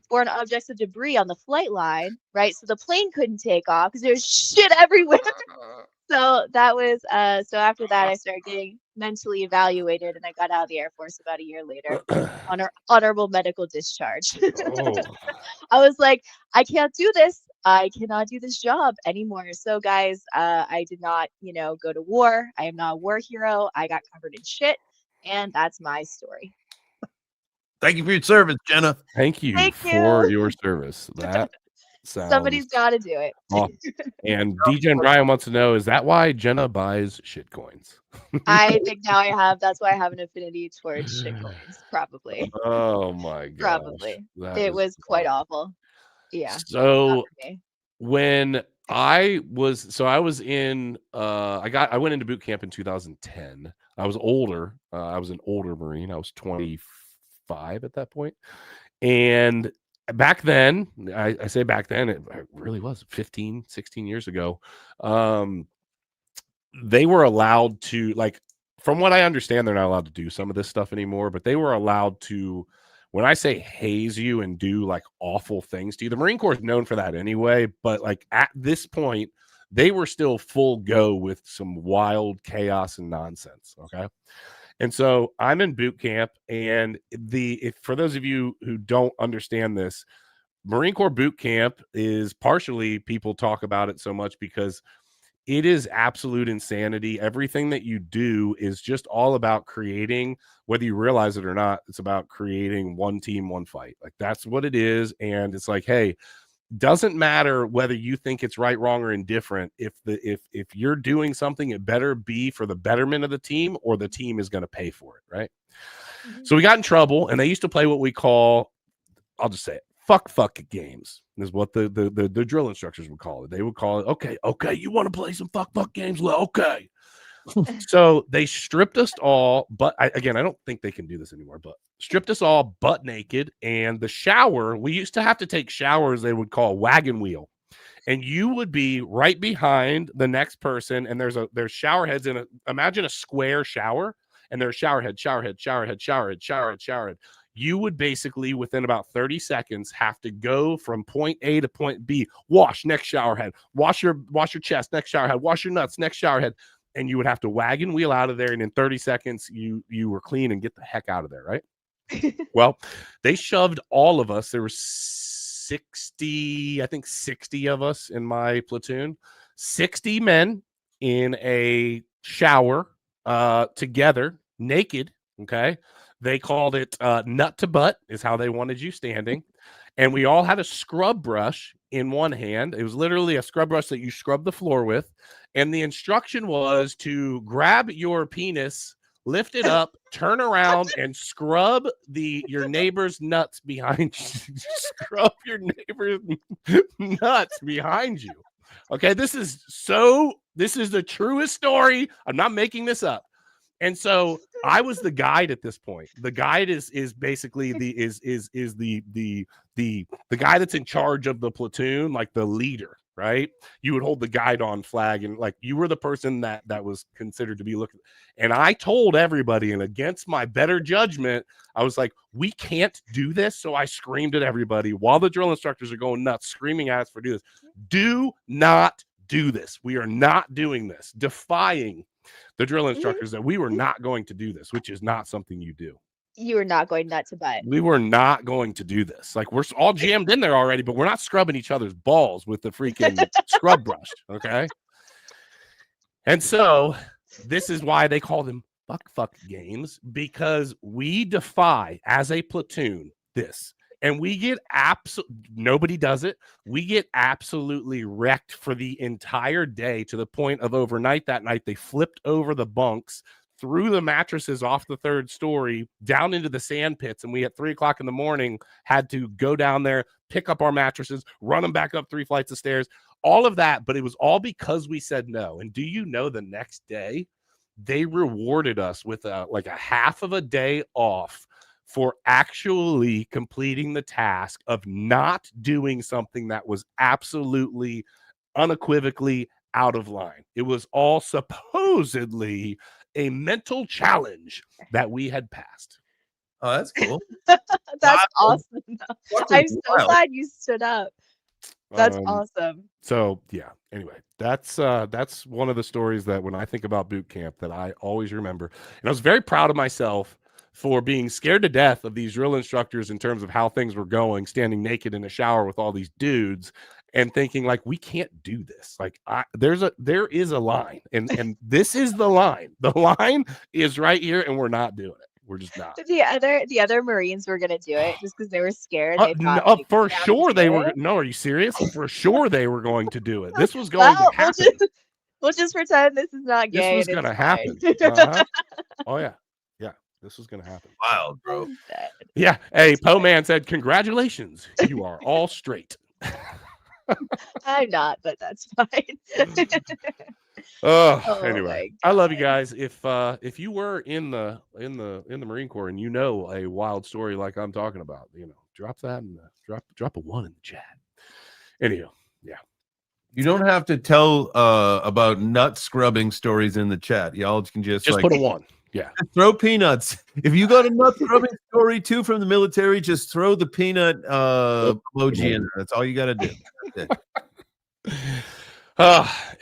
Foreign objects of debris on the flight line, right? So the plane couldn't take off because there's shit everywhere. So that was so after that I started getting mentally evaluated, and I got out of the Air Force about a year later. Honorable medical discharge. I was like, I can't do this. I cannot do this job anymore. So guys, I did not, go to war. I am not a war hero. I got covered in shit, and that's my story. Thank you for your service, Jenna. Thank you for your service. That sounds. Somebody's got to do it. Awesome. And DJ Brian wants to know: is that why Jenna buys shit coins? I think now I have. That's why I have an affinity towards shit coins. Probably. Oh my god. Probably. It was quite awful. Yeah. So when I was in I went into boot camp in 2010. I was older. I was an older Marine. I was 25 at that point. And back then, I say back then, it really was 15, 16 years ago. They were allowed to, like, from what I understand, they're not allowed to do some of this stuff anymore, but they were allowed to, when I say haze you and do like awful things to you, the Marine Corps is known for that anyway. But like at this point, they were still full go with some wild chaos and nonsense. Okay. And so I'm in boot camp, and for those of you who don't understand this, Marine Corps boot camp is partially, people talk about it so much because it is absolute insanity. Everything that you do is just all about creating, whether you realize it or not, it's about creating one team, one fight. Like that's what it is. And it's like, hey, doesn't matter whether you think it's right, wrong, or indifferent. If you're doing something, it better be for the betterment of the team, or the team is going to pay for it, right? Mhm. So we got in trouble, and they used to play what we call, I'll just say it, fuck games is what the drill instructors would call it. They would call it, okay, you want to play some fuck games? Well, okay. So they stripped us all, but I don't think they can do this anymore, but stripped us all butt naked. And the shower, we used to have to take showers they would call wagon wheel. And you would be right behind the next person, and there's shower heads in imagine a square shower, and there's shower head. You would basically, within about 30 seconds, have to go from point A to point B. Wash, next shower head. Wash your chest, next shower head. Wash your nuts, next shower head. And you would have to wagon wheel out of there, and in 30 seconds, you were clean and get the heck out of there, right? Well, they shoved all of us. There were 60 of us in my platoon. 60 men in a shower together, naked, okay? They called it nut to butt is how they wanted you standing. And we all had a scrub brush in one hand. It was literally a scrub brush that you scrub the floor with. And the instruction was to grab your penis, lift it up, turn around, and scrub your neighbor's nuts behind you. Scrub your neighbor's nuts behind you. Okay, this is the truest story. I'm not making this up. And so I was the guide at this point. The guide is basically the guy that's in charge of the platoon, like the leader, right? You would hold the guide on flag, and like you were the person that was considered to be looking. And I told everybody, and against my better judgment, I was like, we can't do this. So I screamed at everybody while the drill instructors are going nuts, screaming at us for doing this. Do not do this. We are not doing this. Defying the drill instructors that we were not going to do this, which is not something you do. You were not going nut to butt. We were not going to do this. Like, we're all jammed in there already, but we're not scrubbing each other's balls with the freaking scrub brush. Okay. And so this is why they call them fuck games, because we defy as a platoon this. And we get nobody does it. We get absolutely wrecked for the entire day, to the point of overnight that night, they flipped over the bunks, threw the mattresses off the third story down into the sand pits. And we at 3:00 in the morning had to go down there, pick up our mattresses, run them back up 3 flights of stairs, all of that. But it was all because we said no. And do you know, the next day they rewarded us with a half of a day off for actually completing the task of not doing something that was absolutely, unequivocally out of line. It was all supposedly a mental challenge that we had passed. Oh, that's cool. That's awesome. I'm so wild. glad you stood up. That's awesome. So yeah, anyway, that's one of the stories that when I think about boot camp that I always remember. And I was very proud of myself for being scared to death of these drill instructors in terms of how things were going, standing naked in a shower with all these dudes and thinking like, we can't do this. Like there is a line, and this is the line. The line is right here, and we're not doing it. We're just not. The other Marines were gonna do it just because they were scared. They thought, no, like, for "Yeah, sure they were. it." No, are you serious? For sure they were going to do it. This was going to happen. We'll just pretend this is not gay. This was going to happen. Oh yeah. This was going to happen. Wild, bro. Yeah. Hey, Poe Man said, congratulations. You are all straight. I'm not, but that's fine. Oh, Oh anyway, my I love you god. guys. If you were in the Marine Corps and you know a wild story like I'm talking about, drop that and drop a 1 in the chat. Anyhow, yeah. You don't have to tell about nut scrubbing stories in the chat. Y'all can just like put a 1. Yeah. throw peanuts. If you got a nut scrubbing story too from the military, just throw the peanut emoji in there. That's all you got to do. That's it.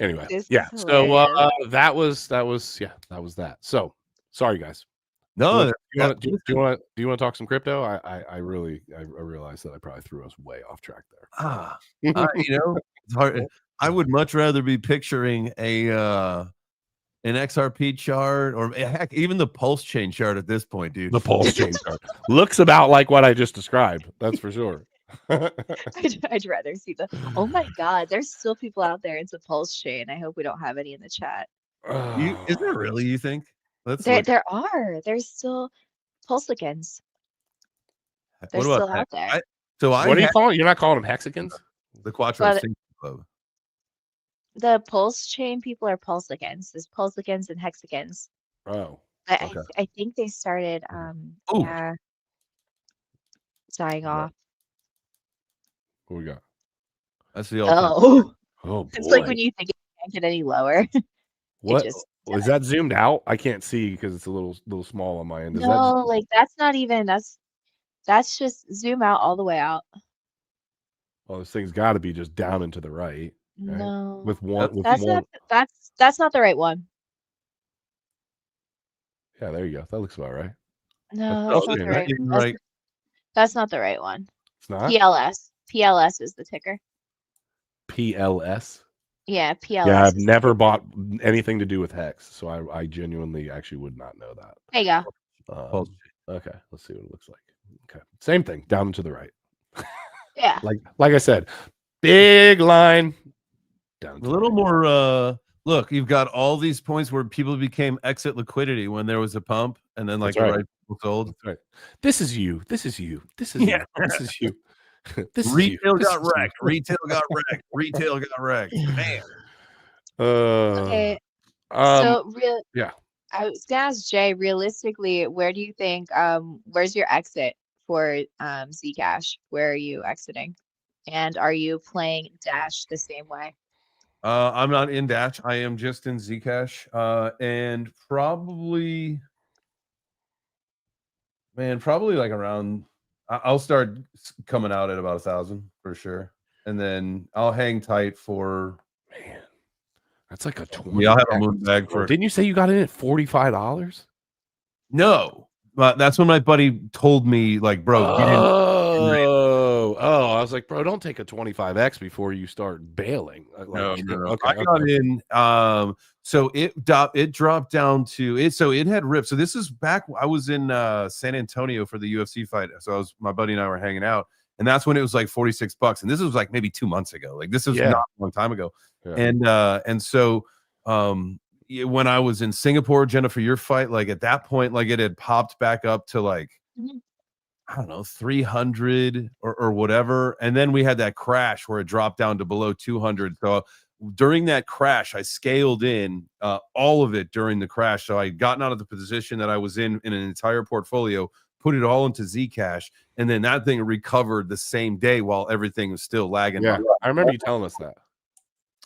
Anyway, This yeah. is So hilarious. that was that. So sorry guys. No, Do you want to talk some crypto? I realized that I probably threw us way off track there. it's hard. I would much rather be picturing an XRP chart or heck, even the pulse chain chart at this point, dude. The pulse chain chart looks about like what I just described. That's for sure. I'd rather see the. Oh my god, there's still people out there into pulse chain. I hope we don't have any in the chat. Is there really? You think? Let's There look. there are. There's still pulsicans. They're What about still that? out there. What are you calling? You're not calling them hexagons? The Quattro But Sync Club. the pulse chain people are pulsicans. There's pulsicans and hexagons. Oh, I Okay. I think they started Ooh. yeah, dying off. what we got? That's the all-time. Oh, Oh boy. it's like when you think it can't get any lower. What just is that zoomed out? I can't see because it's a little small on my end. Is that No, like that's not even that's just zoom out all the way out. this thing's got to be just down and to the right, right? No. With one That's not the right one. Yeah, there you go. That looks about right. No, That's that's not the not right. even That's, right. that's not the right one. It's not PLS. PLS is the ticker. PLS. Yeah, PLS. Yeah, I've is the never ticker. bought anything to do with hex, so I genuinely actually would not know that. There you go. Okay, let's see what it looks like. Okay, same thing, down and to the right. Yeah. Like I said, big line. Down A to the little right. more. Look, you've got all these points where people became exit liquidity when there was a pump, and then like That's the right. right people sold. That's right. This is you. This is you. This is Yeah. you. This is you. This is you. Retail This got is you. wrecked. Retail got wrecked. Retail got wrecked. Man. Okay. Yeah. I was gonna ask Jay, realistically, where do you think where's your exit for Zcash? Where are you exiting? And are you playing Dash the same way? I'm not in Dash. I am just in Zcash. And probably like around. I'll start coming out at about 1,000 for sure, and then I'll hang tight for. Man, that's like a 20. Yeah, I'll have a moon bag for. Didn't you say you got in at $45? No, but that's when my buddy told me, like, bro, get in. I was like, bro, don't take a 25x before you start bailing. No. Okay, I got in. So it dropped down to it. So it had ripped. So this is back. I was in San Antonio for the UFC fight. So my buddy and I were hanging out, and that's when it was like $46. And this was like maybe 2 months ago. Like this was not a long time ago. Yeah. And so when I was in Singapore, Jennifer, your fight, like at that point, like it had popped back up to like. I don't know, 300 or whatever. And then we had that crash where it dropped down to below 200. So during that crash, I scaled in all of it during the crash. So I had gotten out of the position that I was in an entire portfolio, put it all into Zcash. And then that thing recovered the same day while everything was still lagging. Yeah, I remember you telling us that.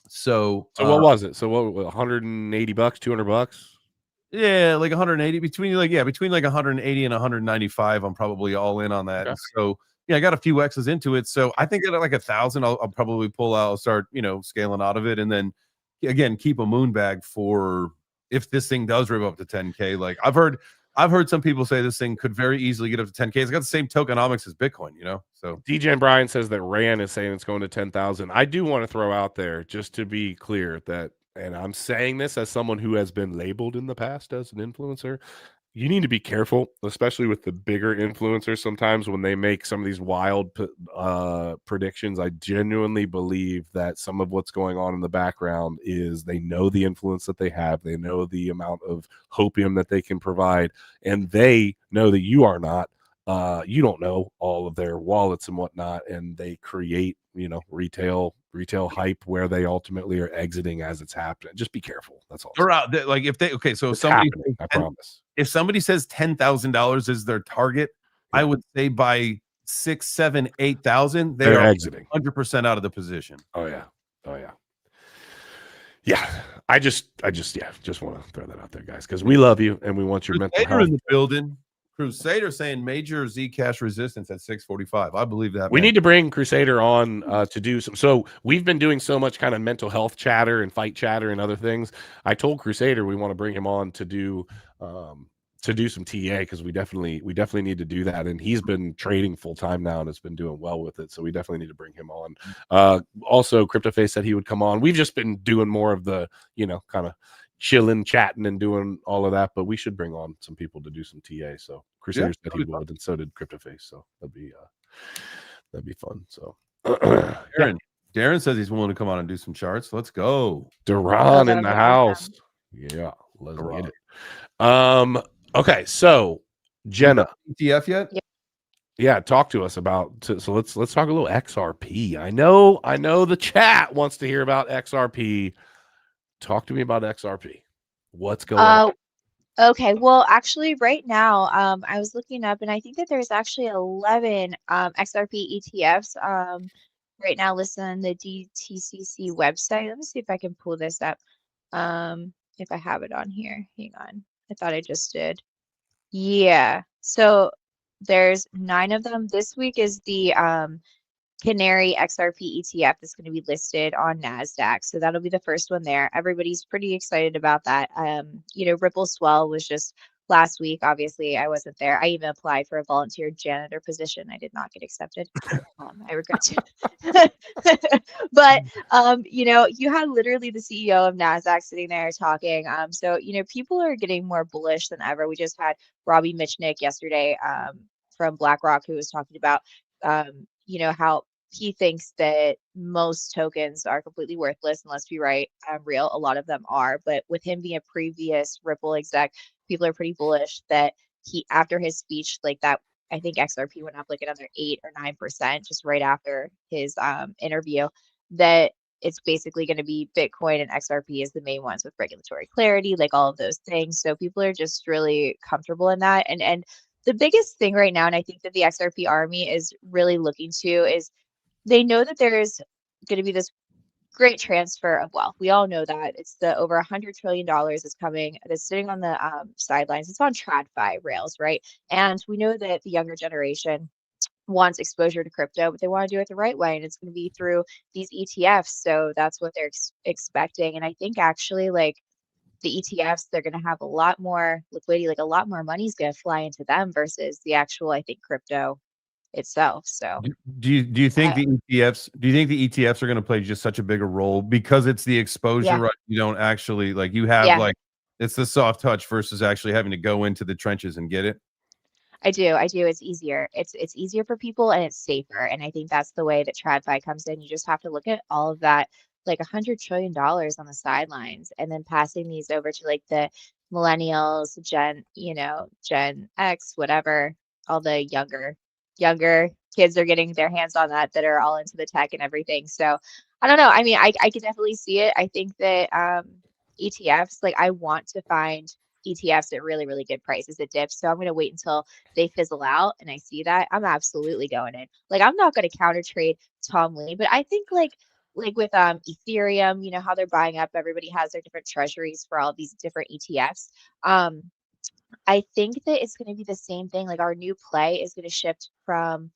So what was it? So what, $180, $200? Yeah, like 180 between like 180 and 195. I'm probably all in on that. Okay. So yeah, I got a few X's into it. So I think at like 1,000, I'll probably pull out, I'll start, scaling out of it, and then again keep a moon bag for if this thing does rip up to 10K. Like I've heard some people say this thing could very easily get up to 10K. It's got the same tokenomics as Bitcoin, So DJ and Brian says that Rand is saying it's going to 10,000. I do want to throw out there, just to be clear, that, and I'm saying this as someone who has been labeled in the past as an influencer, you need to be careful, especially with the bigger influencers. Sometimes when they make some of these wild predictions, I genuinely believe that some of what's going on in the background is they know the influence that they have. They know the amount of hopium that they can provide, and they know that you are not. You don't know all of their wallets and whatnot, and they create, retail retail hype where they ultimately are exiting as it's happening. Just be careful. That's all. They're out. Like if they so It's somebody happening, I promise. if somebody says $10,000 is their target, Yeah. I would say by 6, 7, 8,000, They're are exiting. 100% out of the position. Oh yeah. Oh yeah. Yeah. I just want to throw that out there, guys, because we love you and we want your mental Crusader health. in the building. Crusader saying major Zcash resistance at 645. I believe that. We man. need to bring Crusader on to do some. So we've been doing so much kind of mental health chatter and fight chatter and other things. I told Crusader we want to bring him on to do some TA because we definitely need to do that. And he's been trading full time now and has been doing well with it. So we definitely need to bring him on. Also, CryptoFace said he would come on. We've just been doing more of the kind of chilling, chatting, and doing all of that. But we should bring on some people to do some TA. So Crusader said he would, and so did CryptoFace. So that'd be fun. So Darren says he's willing to come on and do some charts. Let's go. Duran in that'll the be house. awesome. Yeah, let's get it. Okay, so Jenna, ETF yet? yeah, talk to us about. So let's talk a little XRP. I know the chat wants to hear about XRP. Talk to me about XRP. What's going on? Okay, well, actually, right now, I was looking up, and I think that there's actually 11 XRP ETFs right now listed on the DTCC website. Let me see if I can pull this up. If I have it on here. Hang on. I thought I just did. Yeah. So there's 9 of them. This week is the Canary XRP ETF that's going to be listed on NASDAQ. So that'll be the first one there. Everybody's pretty excited about that. Ripple Swell was just last week. Obviously, I wasn't there. I even applied for a volunteer janitor position. I did not get accepted. I regret to. But, you had literally the CEO of NASDAQ sitting there talking. So, people are getting more bullish than ever. We just had Robbie Mitchnick yesterday from BlackRock who was talking about, how he thinks that most tokens are completely worthless, and let's be real, a lot of them are. But with him being a previous Ripple exec, people are pretty bullish that after his speech like that, I think XRP went up like another 8 or 9% just right after his interview, that it's basically going to be Bitcoin and XRP as the main ones with regulatory clarity, like all of those things. So people are just really comfortable in that. And the biggest thing right now, and I think that the XRP army is really looking to, is they know that there's going to be this great transfer of wealth. We all know that it's the over $100 trillion is coming, that's sitting on the sidelines. It's on TradFi rails, right? And we know that the younger generation wants exposure to crypto, but they want to do it the right way, and it's going to be through these ETFs. So that's what they're expecting. And I think actually, like, the ETFs, they're going to have a lot more liquidity, like a lot more money is going to fly into them versus the actual, I think, crypto itself. So Do you think the ETFs are going to play just such a bigger role because it's the exposure, yeah, right? You don't actually you have yeah, it's the soft touch versus actually having to go into the trenches and get it. I do. It's easier. It's easier for people and it's safer. And I think that's the way that TradFi comes in. You just have to look at all of that, like $100 trillion on the sidelines, and then passing these over to like the millennials, Gen X, whatever, all the younger kids are getting their hands on that are all into the tech and everything. So I don't know. I mean, I could definitely see it. I think that ETFs, like, I want to find ETFs at really, really good prices at dips. So I'm going to wait until they fizzle out and I see that. I'm absolutely going in. Like, I'm not going to counter trade Tom Lee, but I think like with Ethereum, how they're buying up, everybody has their different treasuries for all these different ETFs. I think that it's going to be the same thing. Like, our new play is going to shift from,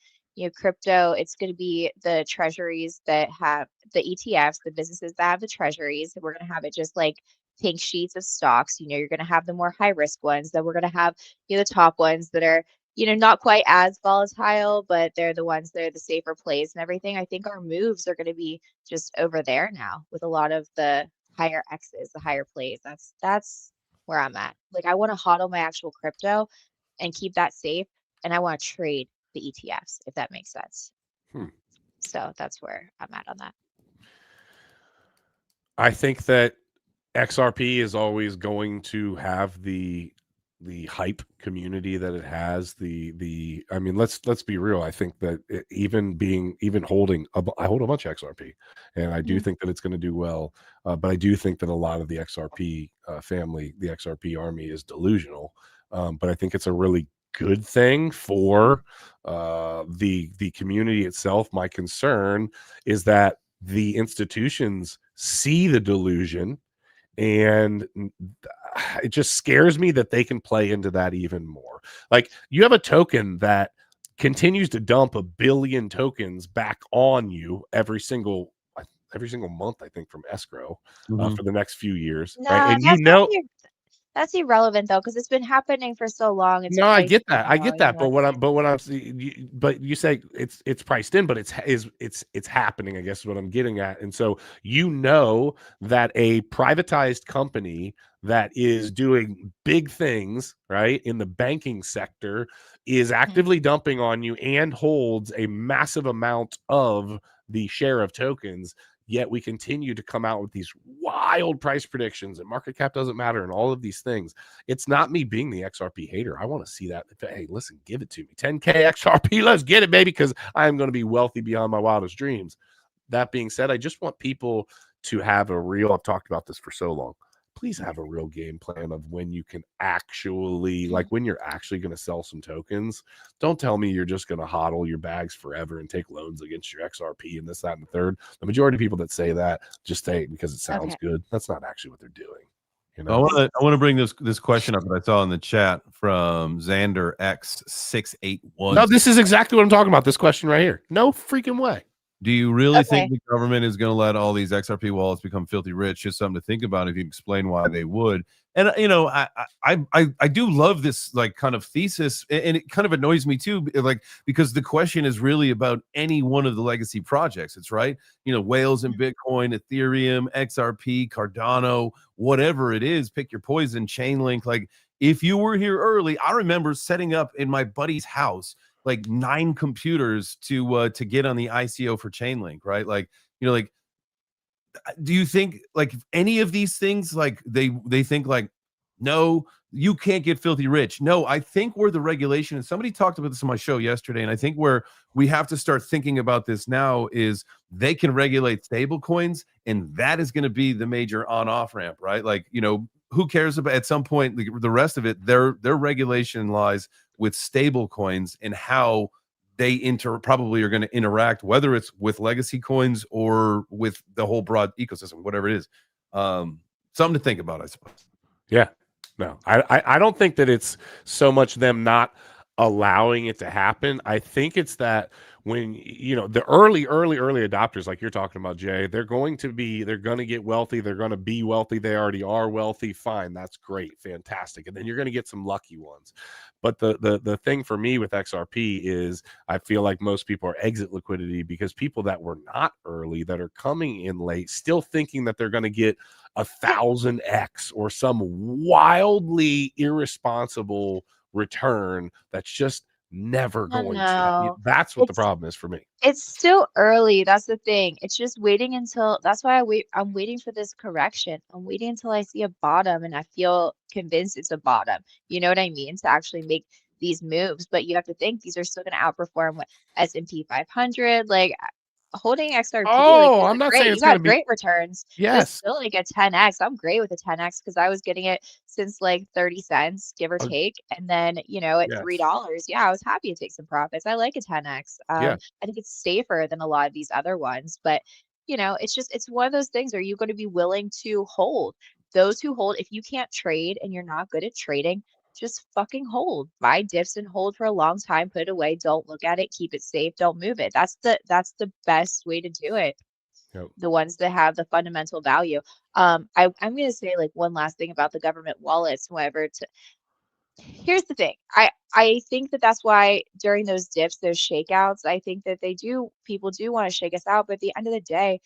crypto. It's going to be the treasuries that have the ETFs, the businesses that have the treasuries. We're going to have it just like pink sheets of stocks. You're going to have the more high risk ones. Then we're going to have, the top ones that are, not quite as volatile, but they're the ones that are the safer plays and everything. I think our moves are going to be just over there now with a lot of the higher X's, the higher plays. That's where I'm at. Like, I want to hodl my actual crypto and keep that safe, and I want to trade the ETFs, if that makes sense. So that's where I'm at on that. I think that XRP is always going to have the hype community that it has. I mean, let's be real. I think that even holding I hold a bunch of XRP, and I do Mhm. think that it's going to do well. But I do think that a lot of the XRP family, the XRP army, is delusional. But I think it's a really good thing for the community itself. My concern is that the institutions see the delusion, and it just scares me that they can play into that even more. Like, you have a token that continues to dump 1 billion tokens back on you every single month, I think, from escrow Mhm. for the next few years, right? No, And you know, that's irrelevant though, because it's been happening for so long. It's no, I priced get in that. I now. get You that. know what I mean? But what I'm but you say it's priced in, but it's happening, I guess is what I'm getting at. And so you know that a privatized company that is doing big things, right, in the banking sector is Mhm. actively dumping on you and holds a massive amount of the share of tokens. Yet we continue to come out with these wild price predictions, and market cap doesn't matter, and all of these things. It's not me being the XRP hater. I want to see that. Hey, listen, give it to me. 10K XRP, let's get it, baby, because I am going to be wealthy beyond my wildest dreams. That being said, I just want people to have a real, I've talked about this for so long. Please have a real game plan of when you can actually, like, when you're actually going to sell some tokens. Don't tell me you're just going to hodl your bags forever and take loans against your XRP and this, that, and the third. The majority of people that say that just say it because it sounds Okay. good. That's not actually what they're doing. You I know? want to I want to bring this question up that I saw in the chat from Xander X681. No, this is exactly what I'm talking about. This question right here. No freaking way. Do you really think Okay. the government is going to let all these XRP wallets become filthy rich? Just something to think about if you explain why they would. And I do love this like kind of thesis, and it kind of annoys me too, like because the question is really about any one of the legacy projects. It's right, whales and Bitcoin, Ethereum, XRP, Cardano, whatever it is. Pick your poison. Chainlink. Like if you were here early, I remember setting up in my buddy's house like 9 computers to get on the ICO for Chainlink, right? Like, like do you think like any of these things like they think like no, you can't get filthy rich? No, I think where the regulation, and somebody talked about this on my show yesterday, and I think where we have to start thinking about this now is they can regulate stable coins, and that is going to be the major on-off ramp, right? Like, who cares about at some point the rest of it? Their regulation lies with stable coins and how they probably are going to interact, whether it's with legacy coins or with the whole broad ecosystem, whatever it is. Something to think about, I suppose. Yeah. No, I don't think that it's so much them not allowing it to happen. I think it's that when the early adopters, like you're talking about, Jay, they're going to get wealthy, they're going to be wealthy, they already are wealthy. Fine, that's great, fantastic. And then you're going to get some lucky ones. But the thing for me with XRP is I feel like most people are exit liquidity, because people that were not early, that are coming in late, still thinking that they're going to get 1,000x or some wildly irresponsible return that's just never No, going to happen. no. That's what the It's problem is for me. it's still early. That's the thing. It's just waiting until that's why I'm waiting for this correction. I'm waiting until I see a bottom and I feel convinced it's a bottom. You know what I mean? To actually make these moves. But you have to think these are still going to outperform what S&P 500. Like holding XRP, like Oh, you I'm did not saying great. You it's going to got be. great returns, but Yes. still like a 10x. I'm great with a 10x because I was getting it since like 30 cents, give or uh, take. And then, at yes. $3, yeah, I was happy to take some profits. I like a 10x. Yeah. I think it's safer than a lot of these other ones, but it's one of those things. Are you going to be willing to hold? Those who hold, if you can't trade and you're not good at trading, just fucking hold. Buy dips and hold for a long time, put it away, don't look at it, keep it safe, don't move it. That's the best way to do it. Yep. The ones that have the fundamental value. I'm gonna say like one last thing about the government wallets, whoever to here's the thing. I think that that's why during those dips, those shakeouts, I think that people do want to shake us out, but at the end of the day,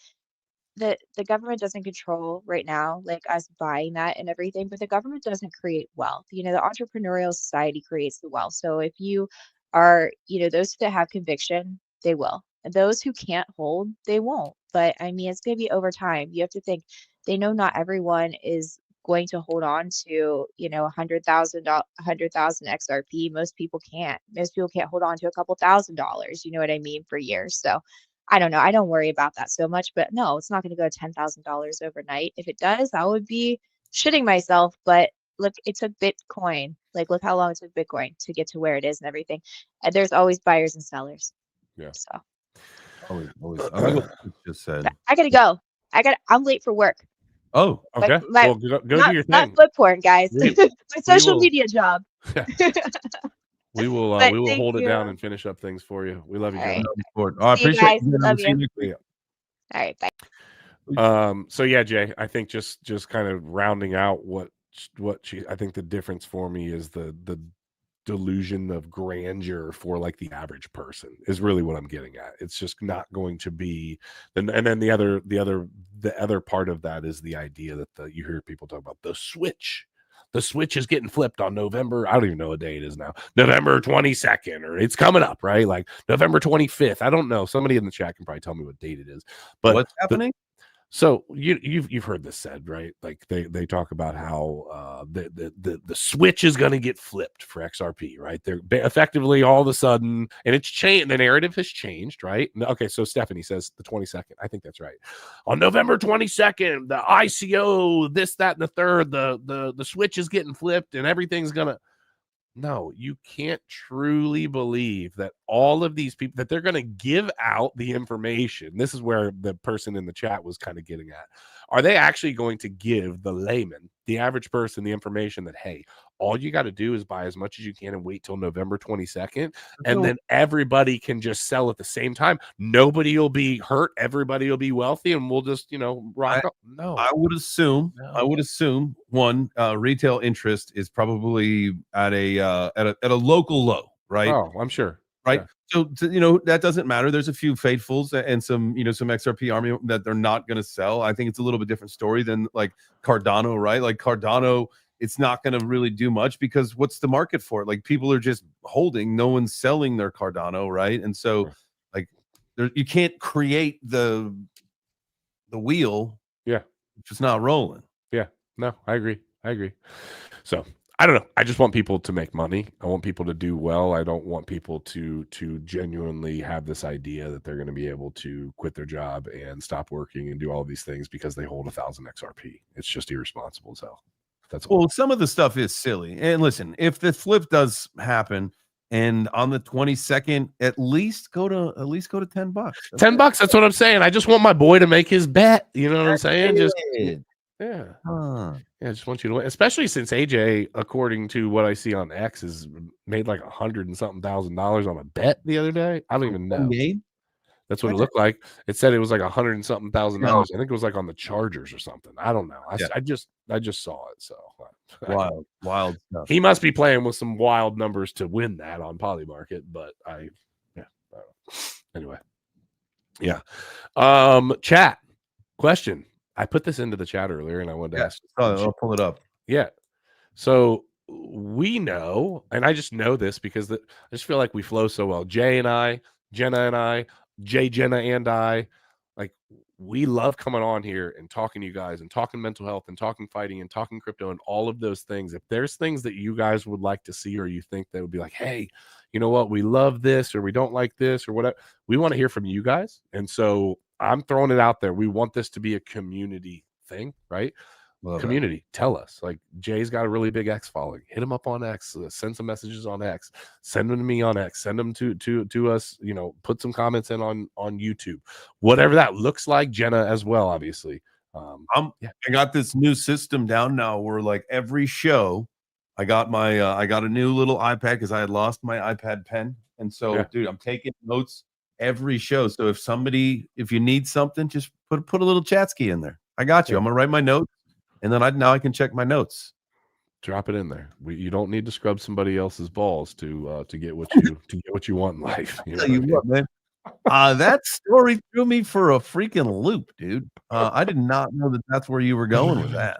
the government doesn't control right now, like us buying that and everything, but the government doesn't create wealth. The entrepreneurial society creates the wealth. So if you are, those that have conviction, they will. And those who can't hold, they won't. But I mean, it's going to be over time. You have to think they know not everyone is going to hold on to, you know, 100,000 XRP. Most people can't. Most people can't hold on to a couple $1,000s, you know what I mean, for years. So I don't know. I don't worry about that so much, but no, it's not going to go $10,000 overnight. If it does, I would be shitting myself. But look, it took Bitcoin. Like, look how long it took Bitcoin to get to where it is and everything. And there's always buyers and sellers. Yeah. So Always. I like what you just said. I gotta go. I'm late for work. Oh, Okay. My, Well, go do not, your not thing. foot porn, guys. We- My social will- media job. We will But we will thank hold it down you. and finish up things for you. We love you, All Jenna. right. I See you appreciate guys. you. Love See you you. next week. All right. Bye. So yeah, Jay, I think just kind of rounding out what I think the difference for me is the delusion of grandeur for like the average person is really what I'm getting at. It's just not going to be, and then the other part of that is the idea that you hear people talk about the switch. The switch is getting flipped on November. I don't even know what day it is now. November 22nd, or it's coming up, right? Like November 25th. I don't know. Somebody in the chat can probably tell me what date it is. But What's happening? So you've heard this said, right? Like they talk about how the switch is going to get flipped for XRP, right? They're effectively all of a sudden, and it's changed. The narrative has changed, right? Okay, so Stephanie says the 22nd. I think that's right. On November 22nd, the ICO, this, that, and the third, the switch is getting flipped, and everything's gonna. No, you can't truly believe that all of these people that they're going to give out the information. This is where the person in the chat was kind of getting at. Are they actually going to give the layman, the average person, the information that, hey, all you got to do is buy as much as you can and wait till November 22nd, and then everybody can just sell at the same time. Nobody will be hurt. Everybody will be wealthy, and we'll just, rock up. No, I would assume one retail interest is probably at a local low, right? Oh, I'm sure. Right. Yeah. So that doesn't matter. There's a few faithfuls and some XRP army that they're not going to sell. I think it's a little bit different story than like Cardano, right? Like Cardano, it's not going to really do much because what's the market for it? Like people are just holding, no one's selling their Cardano, right? And so like you can't create the wheel. Yeah. If it's not rolling. Yeah. No, I agree. So I don't know. I just want people to make money. I want people to do well. I don't want people to genuinely have this idea that they're going to be able to quit their job and stop working and do all these things because they hold 1,000 XRP. It's just irresponsible as hell. That's all. Well, some of the stuff is silly. And listen, if the flip does happen and on the 22nd, at least go to $10. $10. That's what I'm saying. I just want my boy to make his bet. You know what I'm saying? Just yeah. Yeah, I just want you to win, especially since AJ, according to what I see on X, has made like $100 and something thousand on a bet the other day. I don't even know. That's what it looked like. It said it was like $100 and something thousand. I think it was like on the Chargers or something. I don't know. I just saw it. So wild stuff. He must be playing with some wild numbers to win that on Polymarket. But anyway, yeah. Chat question. I put this into the chat earlier, and I wanted to ask. I'll pull it up. Yeah. So we know, and I just know this because I just feel like we flow so well. Jay and I, Jenna and I, Jay, Jenna and I, like we love coming on here and talking to you guys and talking mental health and talking fighting and talking crypto and all of those things. If there's things that you guys would like to see or you think that would be like, hey, you know what, we love this or we don't like this or whatever, we want to hear from you guys. And so I'm throwing it out there. We want this to be a community thing, right? Community, tell us. Like Jay's got a really big X following. Hit him up on X. Send some messages on X. Send them to me on X. Send them to us. Put some comments in on YouTube. Whatever that looks like. Jenna as well, obviously. I got this new system down now where like every show, I got a new little iPad because I had lost my iPad pen, and so dude, I'm taking notes every show. So if you need something, just put a little chat ski in there. I got you. I'm gonna write my notes. And then now I can check my notes. Drop it in there. You don't need to scrub somebody else's balls to get what you want in life. What, man. That story threw me for a freaking loop, dude. I did not know that's where you were going with that.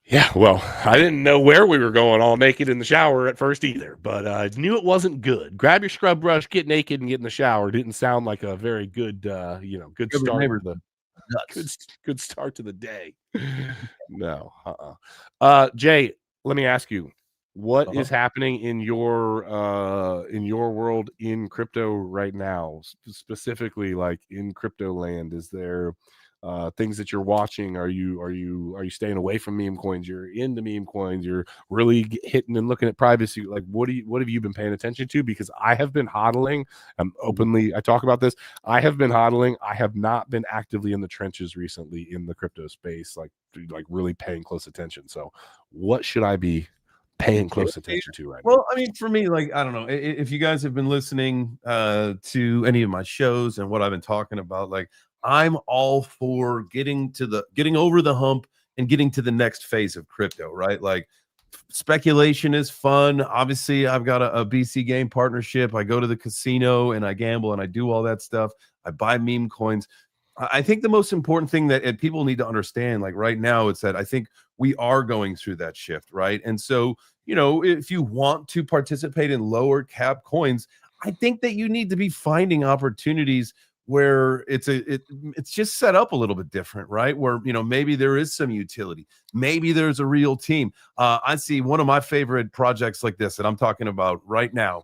Yeah, well, I didn't know where we were going all naked in the shower at first either, but I knew it wasn't good. Grab your scrub brush, get naked, and get in the shower. Didn't sound like a very good, good start. Good, nuts. good start to the day. No, Jay, let me ask you, what Uh-huh. is happening in your world in crypto right now? Specifically, like in crypto land, is there things that you're watching? Are you staying away from meme coins? You're into meme coins. You're really hitting and looking at privacy. Like, what have you been paying attention to? Because I have been hodling. I talk about this. I have been hodling. I have not been actively in the trenches recently in the crypto space, like really paying close attention. So, what should I be paying close attention to right now? Well, I mean, for me, like, I don't know if you guys have been listening to any of my shows and what I've been talking about. Like, I'm all for getting over the hump and getting to the next phase of crypto, right? Like, speculation is fun. Obviously, I've got a BC.Game partnership. I go to the casino and I gamble and I do all that stuff. I buy meme coins. I think the most important thing that people need to understand, like right now, it's that I think we are going through that shift, right? And so, if you want to participate in lower cap coins, I think that you need to be finding opportunities where it's just set up a little bit different, right? Where maybe there is some utility, maybe there's a real team. I see one of my favorite projects like this that I'm talking about right now,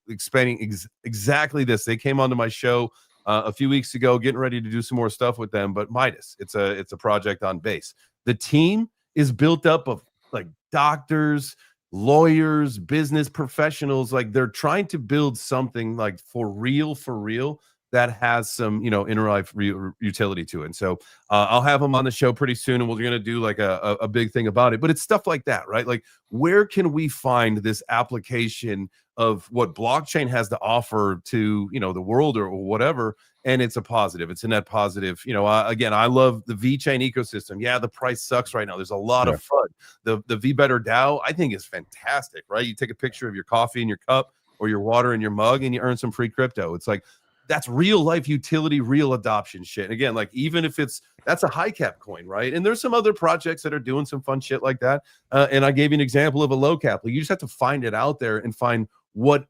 expanding exactly this. They came onto my show a few weeks ago, getting ready to do some more stuff with them. But Midas, it's a project on base. The team is built up of like doctors, lawyers, business professionals. Like they're trying to build something like for real, that has some in real life utility to it. And so I'll have them on the show pretty soon, and we're going to do like a big thing about it. But it's stuff like that, right? Like, where can we find this application of what blockchain has to offer to the world or whatever? And it's a positive. It's a net positive. Again, I love the VeChain ecosystem. Yeah, the price sucks right now. There's a lot Yeah. of fun. The VBetter DAO, I think, is fantastic, right? You take a picture of your coffee in your cup or your water in your mug and you earn some free crypto. It's like, that's real life utility, real adoption shit. And again, like, even if that's a high cap coin, right? And there's some other projects that are doing some fun shit like that. And I gave you an example of a low cap. Like, you just have to find it out there and find what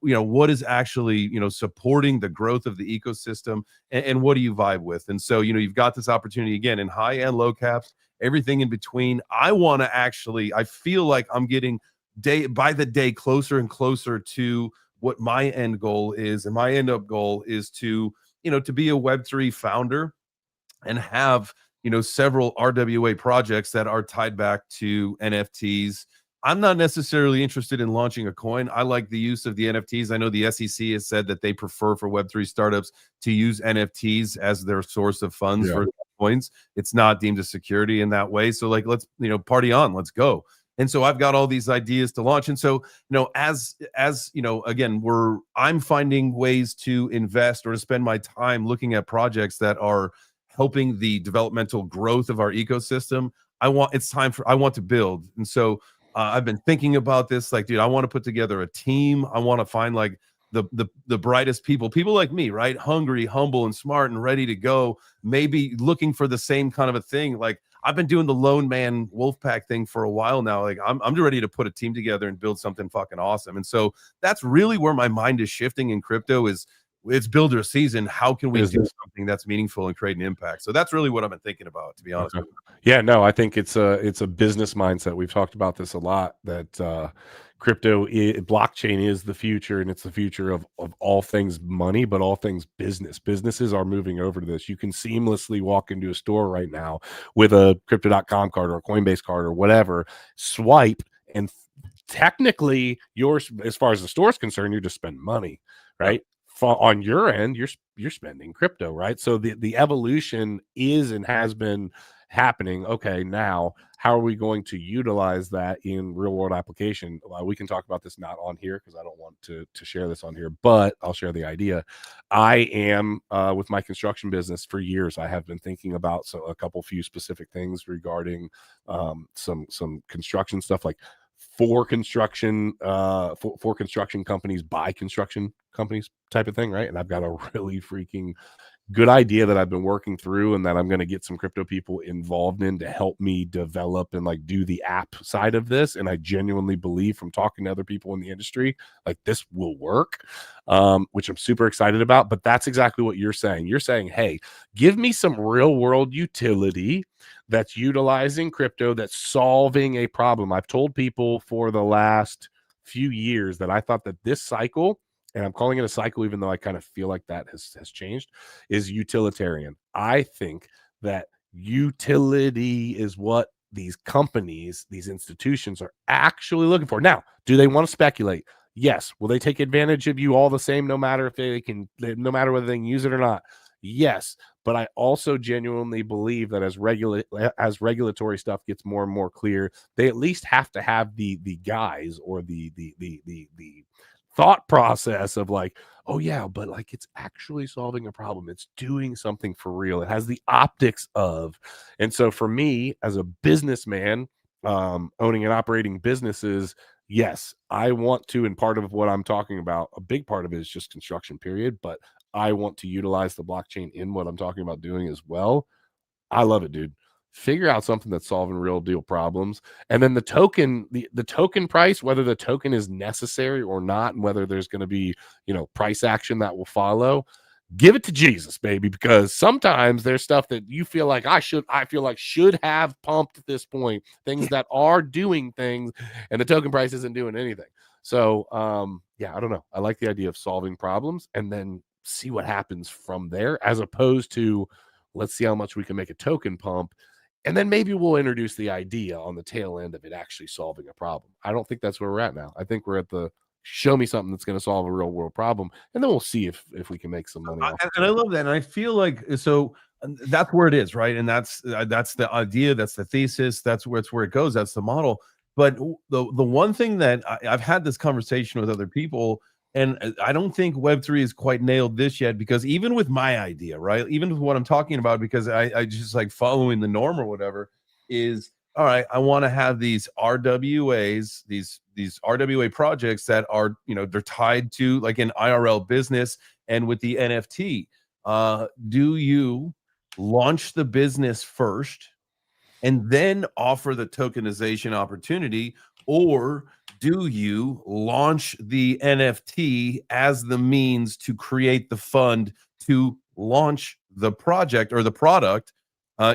is actually supporting the growth of the ecosystem, and what do you vibe with. And so you've got this opportunity again in high and low caps, everything in between. I feel like I'm getting day by the day closer and closer to what my end goal is. And my end up goal is to be a Web3 founder and have several RWA projects that are tied back to NFTs. I'm not necessarily interested in launching a coin. I like the use of the NFTs. I know the SEC has said that they prefer for Web3 startups to use NFTs as their source of funds for coins. It's not deemed a security in that way. So, like, let's party on, let's go. And so I've got all these ideas to launch. And so, as again, I'm finding ways to invest or to spend my time looking at projects that are helping the developmental growth of our ecosystem. I want to build. And so I've been thinking about this, like, dude, I want to put together a team. I want to find like the brightest people like me, right? Hungry, humble, and smart, and ready to go, maybe looking for the same kind of a thing. Like, I've been doing the lone man wolf pack thing for a while now. Like, I'm ready to put a team together and build something fucking awesome. And so that's really where my mind is shifting in crypto. It's builder season. How can we do something that's meaningful and create an impact? So that's really what I've been thinking about, to be honest with you. Yeah, no, I think it's a business mindset. We've talked about this a lot, that blockchain is the future, and it's the future of all things money, but all things business. Businesses are moving over to this. You can seamlessly walk into a store right now with a crypto.com card or a Coinbase card or whatever, swipe, and technically yours, as far as the store is concerned, you're just spending money, right? On your end, you're spending crypto, right? So the evolution is and has been happening. Okay, now how are we going to utilize that in real world application? We can talk about this not on here because I don't want to share this on here, but I'll share the idea. I am with my construction business for years. I have been thinking about a few specific things regarding some construction stuff, like for construction companies by construction companies type of thing, right? And I've got a really freaking good idea that I've been working through and that I'm going to get some crypto people involved in to help me develop and like do the app side of this. And I genuinely believe from talking to other people in the industry, like this will work, which I'm super excited about. But that's exactly what you're saying. You're saying, hey, give me some real world utility that's utilizing crypto, that's solving a problem. I've told people for the last few years that I thought that this cycle, and I'm calling it a cycle, even though I kind of feel like that has changed, is utilitarian. I think that utility is what these companies, these institutions are actually looking for. Now, do they want to speculate? Yes. Will they take advantage of you all the same, no matter if they can, no matter whether they can use it or not? Yes. But I also genuinely believe that as regulatory stuff gets more and more clear, they at least have to have the guys or the thought process of like, oh yeah, but like it's actually solving a problem. It's doing something for real. It has the optics of. And so for me as a businessman, owning and operating businesses, yes, I want to, and part of what I'm talking about, a big part of it is just construction period, but I want to utilize the blockchain in what I'm talking about doing as well. I love it, dude. Figure out something that's solving real deal problems. And then the token, the token price, whether the token is necessary or not, and whether there's going to be, price action that will follow, give it to Jesus, baby, because sometimes there's stuff that you feel like should have pumped at this point, things that are doing things, and the token price isn't doing anything. So I don't know. I like the idea of solving problems and then see what happens from there, as opposed to let's see how much we can make a token pump, and then maybe we'll introduce the idea on the tail end of it actually solving a problem. I don't think that's where we're at now. I think we're at the show me something that's going to solve a real world problem, and then we'll see if we can make some money off it. And I love that, and I feel like that's where it is, right? And that's the idea, that's the thesis, that's where it goes, that's the model. But the one thing that I've had this conversation with other people, and I don't think Web3 is quite nailed this yet, because even with my idea, right, even with what I'm talking about, because I just like following the norm or whatever, is all right, I want to have these RWAs, these RWA projects that are, they're tied to like an IRL business. And with the NFT, do you launch the business first and then offer the tokenization opportunity, or do you launch the NFT as the means to create the fund to launch the project or the product,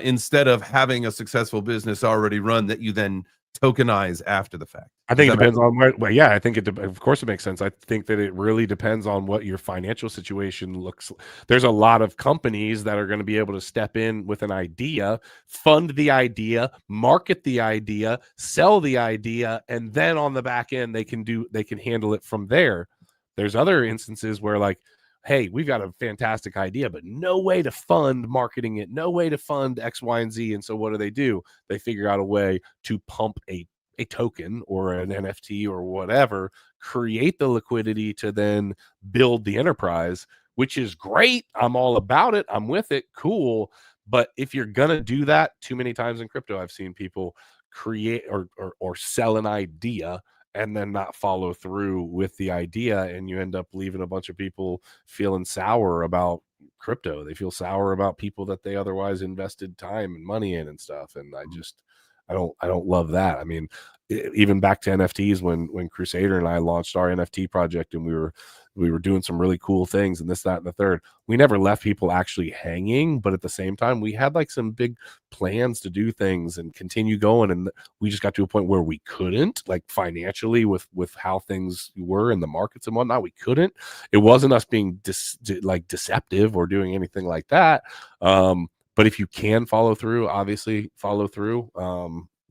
instead of having a successful business already run that you then tokenize after the fact? I think it depends on where, yeah, I think of course it makes sense. I think that it really depends on what your financial situation looks like. There's a lot of companies that are going to be able to step in with an idea, fund the idea, market the idea, sell the idea, and then on the back end they can handle it from there. There's other instances where like, hey, we've got a fantastic idea, but no way to fund marketing it, no way to fund X, Y, and Z. And so what do? They figure out a way to pump a token or an NFT or whatever, create the liquidity to then build the enterprise, which is great. I'm all about it. I'm with it. Cool. But if you're going to do that, too many times in crypto, I've seen people create or sell an idea and then not follow through with the idea. And you end up leaving a bunch of people feeling sour about crypto. They feel sour about people that they otherwise invested time and money in and stuff. And I don't love that. I mean, even back to NFTs, when Crusader and I launched our NFT project, and we were doing some really cool things and this, that, and the third, we never left people actually hanging, but at the same time, we had like some big plans to do things and continue going. And we just got to a point where we couldn't, like financially with how things were in the markets and whatnot, we couldn't. It wasn't us being deceptive or doing anything like that. But if you can follow through, obviously follow through.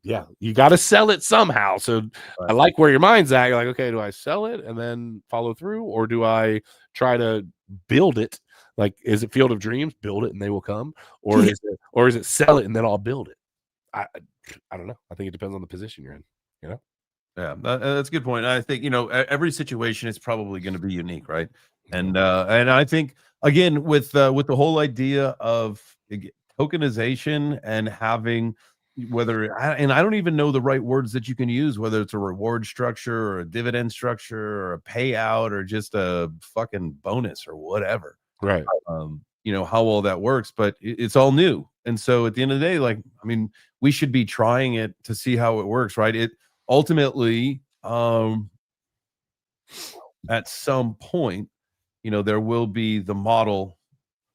Yeah, you got to sell it somehow. So right. I like where your mind's at. You're like, okay, do I sell it and then follow through, or do I try to build it? Like, is it Field of Dreams? Build it and they will come, or is it sell it and then I'll build it? I don't know. I think it depends on the position you're in. Yeah, that's a good point. I think every situation is probably going to be unique, right? And I think again with the whole idea of tokenization and having I don't even know the right words that you can use, whether it's a reward structure or a dividend structure or a payout or just a fucking bonus or whatever. Right. how all that works, but it's all new. And so at the end of the day, like, I mean, we should be trying it to see how it works, right? It ultimately, at some point, there will be the model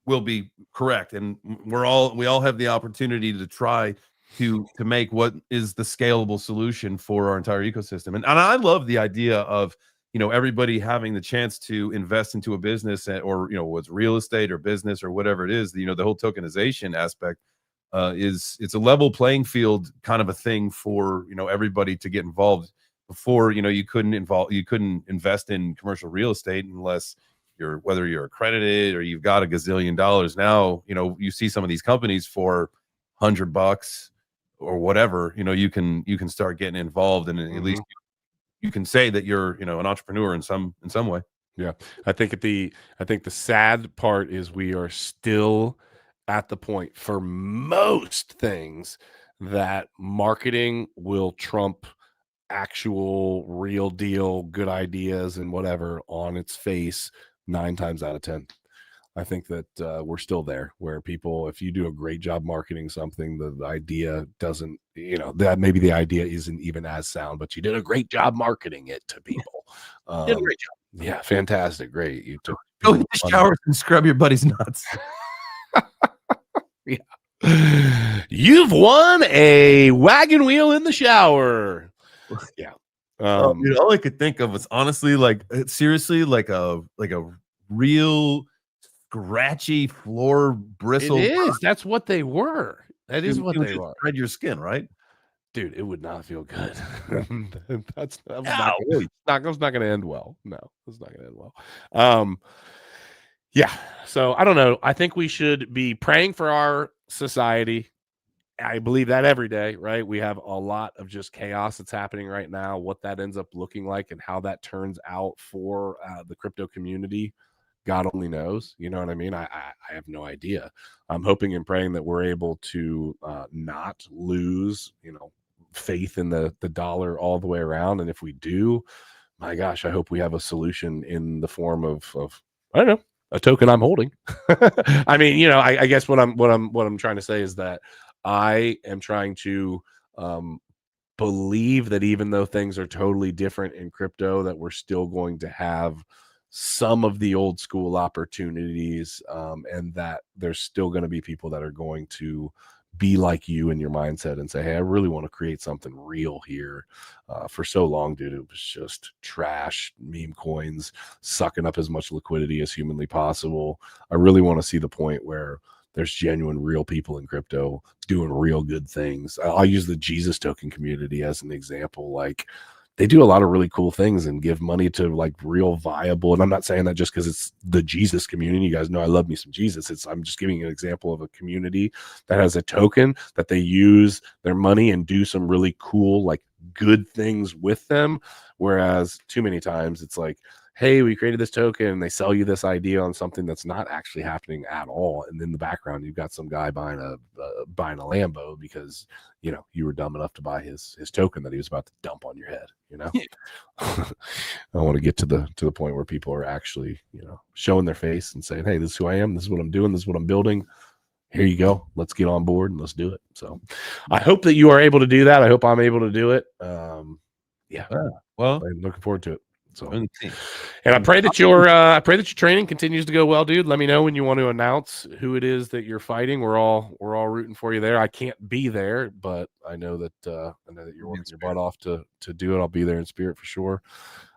will be correct, and we all have the opportunity to try to make what is the scalable solution for our entire ecosystem. And I love the idea of everybody having the chance to invest into a business, or what's real estate or business or whatever it is. The whole tokenization aspect it's a level playing field kind of a thing for everybody to get involved. Before, you couldn't invest in commercial real estate unless whether you're accredited or you've got a gazillion dollars. Now you see some of these companies for $100 or whatever, you can start getting involved, and at least you can say that you're an entrepreneur in some way. Yeah, I think the sad part is we are still at the point for most things that marketing will trump actual real deal good ideas and whatever on its face 9 times out of 10. I think that we're still there where people, if you do a great job marketing something, the idea doesn't, that maybe the idea isn't even as sound, but you did a great job marketing it to people. Did a great job. Yeah, fantastic, great. You took go hit the shower and scrub your buddy's nuts. Yeah. You've won a wagon wheel in the shower. Yeah. All I could think of was honestly, like, seriously, like a real scratchy floor bristle. It is. That's what they were. That is what they were. Shred your skin, right? Dude, it would not feel good. That's not going to end well. No, it's not going to end well. Yeah. So I don't know. I think we should be praying for our society. I believe that every day, right? We have a lot of just chaos that's happening right now. What that ends up looking like and how that turns out for the crypto community, God only knows. You know what I mean? I have no idea. I'm hoping and praying that we're able to not lose, faith in the dollar all the way around. And if we do, my gosh, I hope we have a solution in the form of I don't know, a token I'm holding. I mean, I guess what I'm trying to say is that I am trying to believe that even though things are totally different in crypto, that we're still going to have some of the old school opportunities, and that there's still going to be people that are going to be like you in your mindset and say, hey, I really want to create something real here. For so long, dude, it was just trash, meme coins, sucking up as much liquidity as humanly possible. I really want to see the point where there's genuine, real people in crypto doing real good things. I'll use the Jesus token community as an example. Like, they do a lot of really cool things and give money to like real viable. And I'm not saying that just because it's the Jesus community. You guys know I love me some Jesus. I'm just giving you an example of a community that has a token that they use their money and do some really cool, like, good things with them. Whereas too many times it's like, hey, we created this token, and they sell you this idea on something that's not actually happening at all. And in the background, you've got some guy buying a Lambo because you were dumb enough to buy his token that he was about to dump on your head. I want to get to the point where people are actually showing their face and saying, hey, this is who I am, this is what I'm doing, this is what I'm building. Here you go. Let's get on board and let's do it. So I hope that you are able to do that. I hope I'm able to do it. Yeah. Well, I'm looking forward to it. So, and I pray that your training continues to go well, dude. Let me know when you want to announce who it is that you're fighting. We're all rooting for you there. I can't be there, but I know that you're working your butt off to do it. I'll be there in spirit for sure.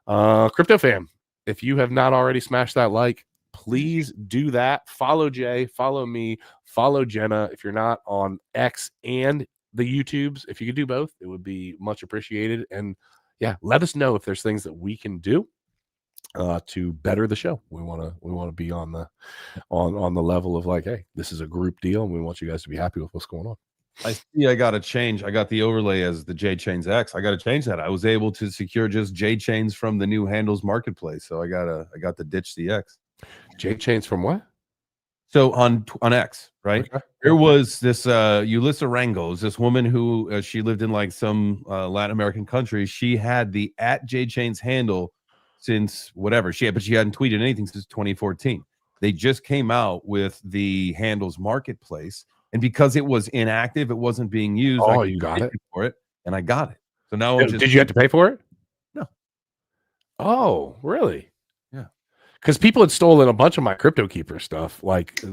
Crypto fam, if you have not already smashed that like, please do that. Follow Jay, follow me, follow Jenna. If you're not on X and the YouTubes, if you could do both, it would be much appreciated. And yeah, let us know if there's things that we can do to better the show. We want to be on the level of like, hey, this is a group deal, and we want you guys to be happy with what's going on. I see. I got to change. I got the overlay as the J Chains X. I got to change that. I was able to secure just J Chains from the new Handles Marketplace, so I got to ditch the X. J Chains from what? So on X, right? Okay. There was this Ulissa Rangos, this woman who she lived in like some Latin American country. She had the @JChains handle since whatever but she hadn't tweeted anything since 2014. they just came out with the handles marketplace, and because it was inactive, it wasn't being used. Oh, I you got it for it, and I got it. So now I'm just. Did you have to pay for it? No. Oh, really? Yeah. Because people had stolen a bunch of my crypto keeper stuff. Like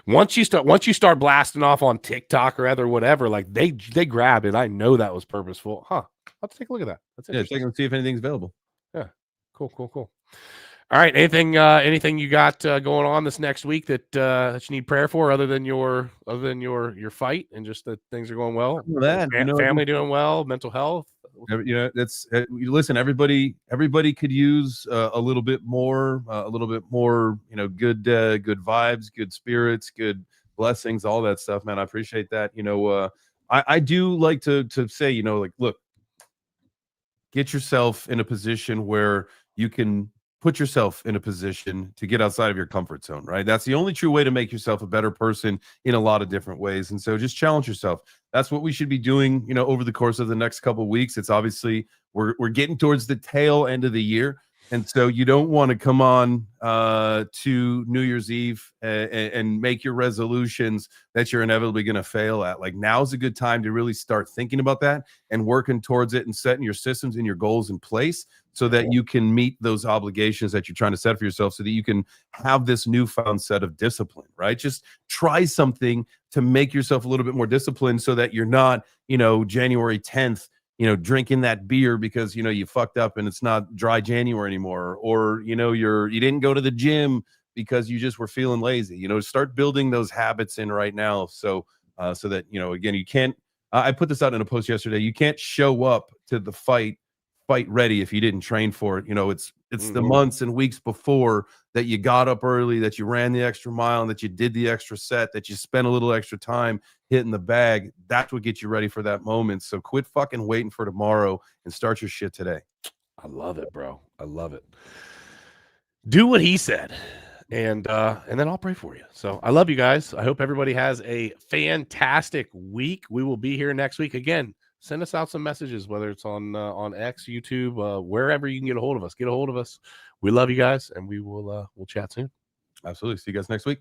once you start blasting off on TikTok or other whatever, like they grab it. I know that was purposeful. Huh. Let's take a look at that. That's Yeah, check and see if anything's available. Yeah. Cool. All right. Anything you got going on this next week that you need prayer for, other than your fight, and just that things are going well? That, family doing well, mental health. That's listen. Everybody could use a little bit more, good vibes, good spirits, good blessings, all that stuff, man. I appreciate that. I do like to say, like, look, get yourself in a position where you can put yourself in a position to get outside of your comfort zone, right? That's the only true way to make yourself a better person in a lot of different ways. And so just challenge yourself. That's what we should be doing, over the course of the next couple of weeks. It's obviously we're getting towards the tail end of the year. And so you don't want to come on to New Year's Eve and make your resolutions that you're inevitably going to fail at. Like, now's a good time to really start thinking about that and working towards it and setting your systems and your goals in place so that you can meet those obligations that you're trying to set for yourself, so that you can have this newfound set of discipline, right? Just try something to make yourself a little bit more disciplined so that you're not, January 10th, drinking that beer because, you fucked up and it's not dry January anymore, or, you didn't go to the gym because you just were feeling lazy. Start building those habits in right now. So that, again, you can't, I put this out in a post yesterday. You can't show up to the fight ready if you didn't train for it. It's the months and weeks before that you got up early, that you ran the extra mile, and that you did the extra set, that you spent a little extra time hitting the bag. That's what gets you ready for that moment. So quit fucking waiting for tomorrow and start your shit today. I love it, bro. I love it. Do what he said. And then I'll pray for you. So I love you guys. I hope everybody has a fantastic week. We will be here next week again. Send us out some messages, whether it's on X, YouTube, wherever you can get a hold of us. Get a hold of us. We love you guys, and we'll chat soon. Absolutely. See you guys next week.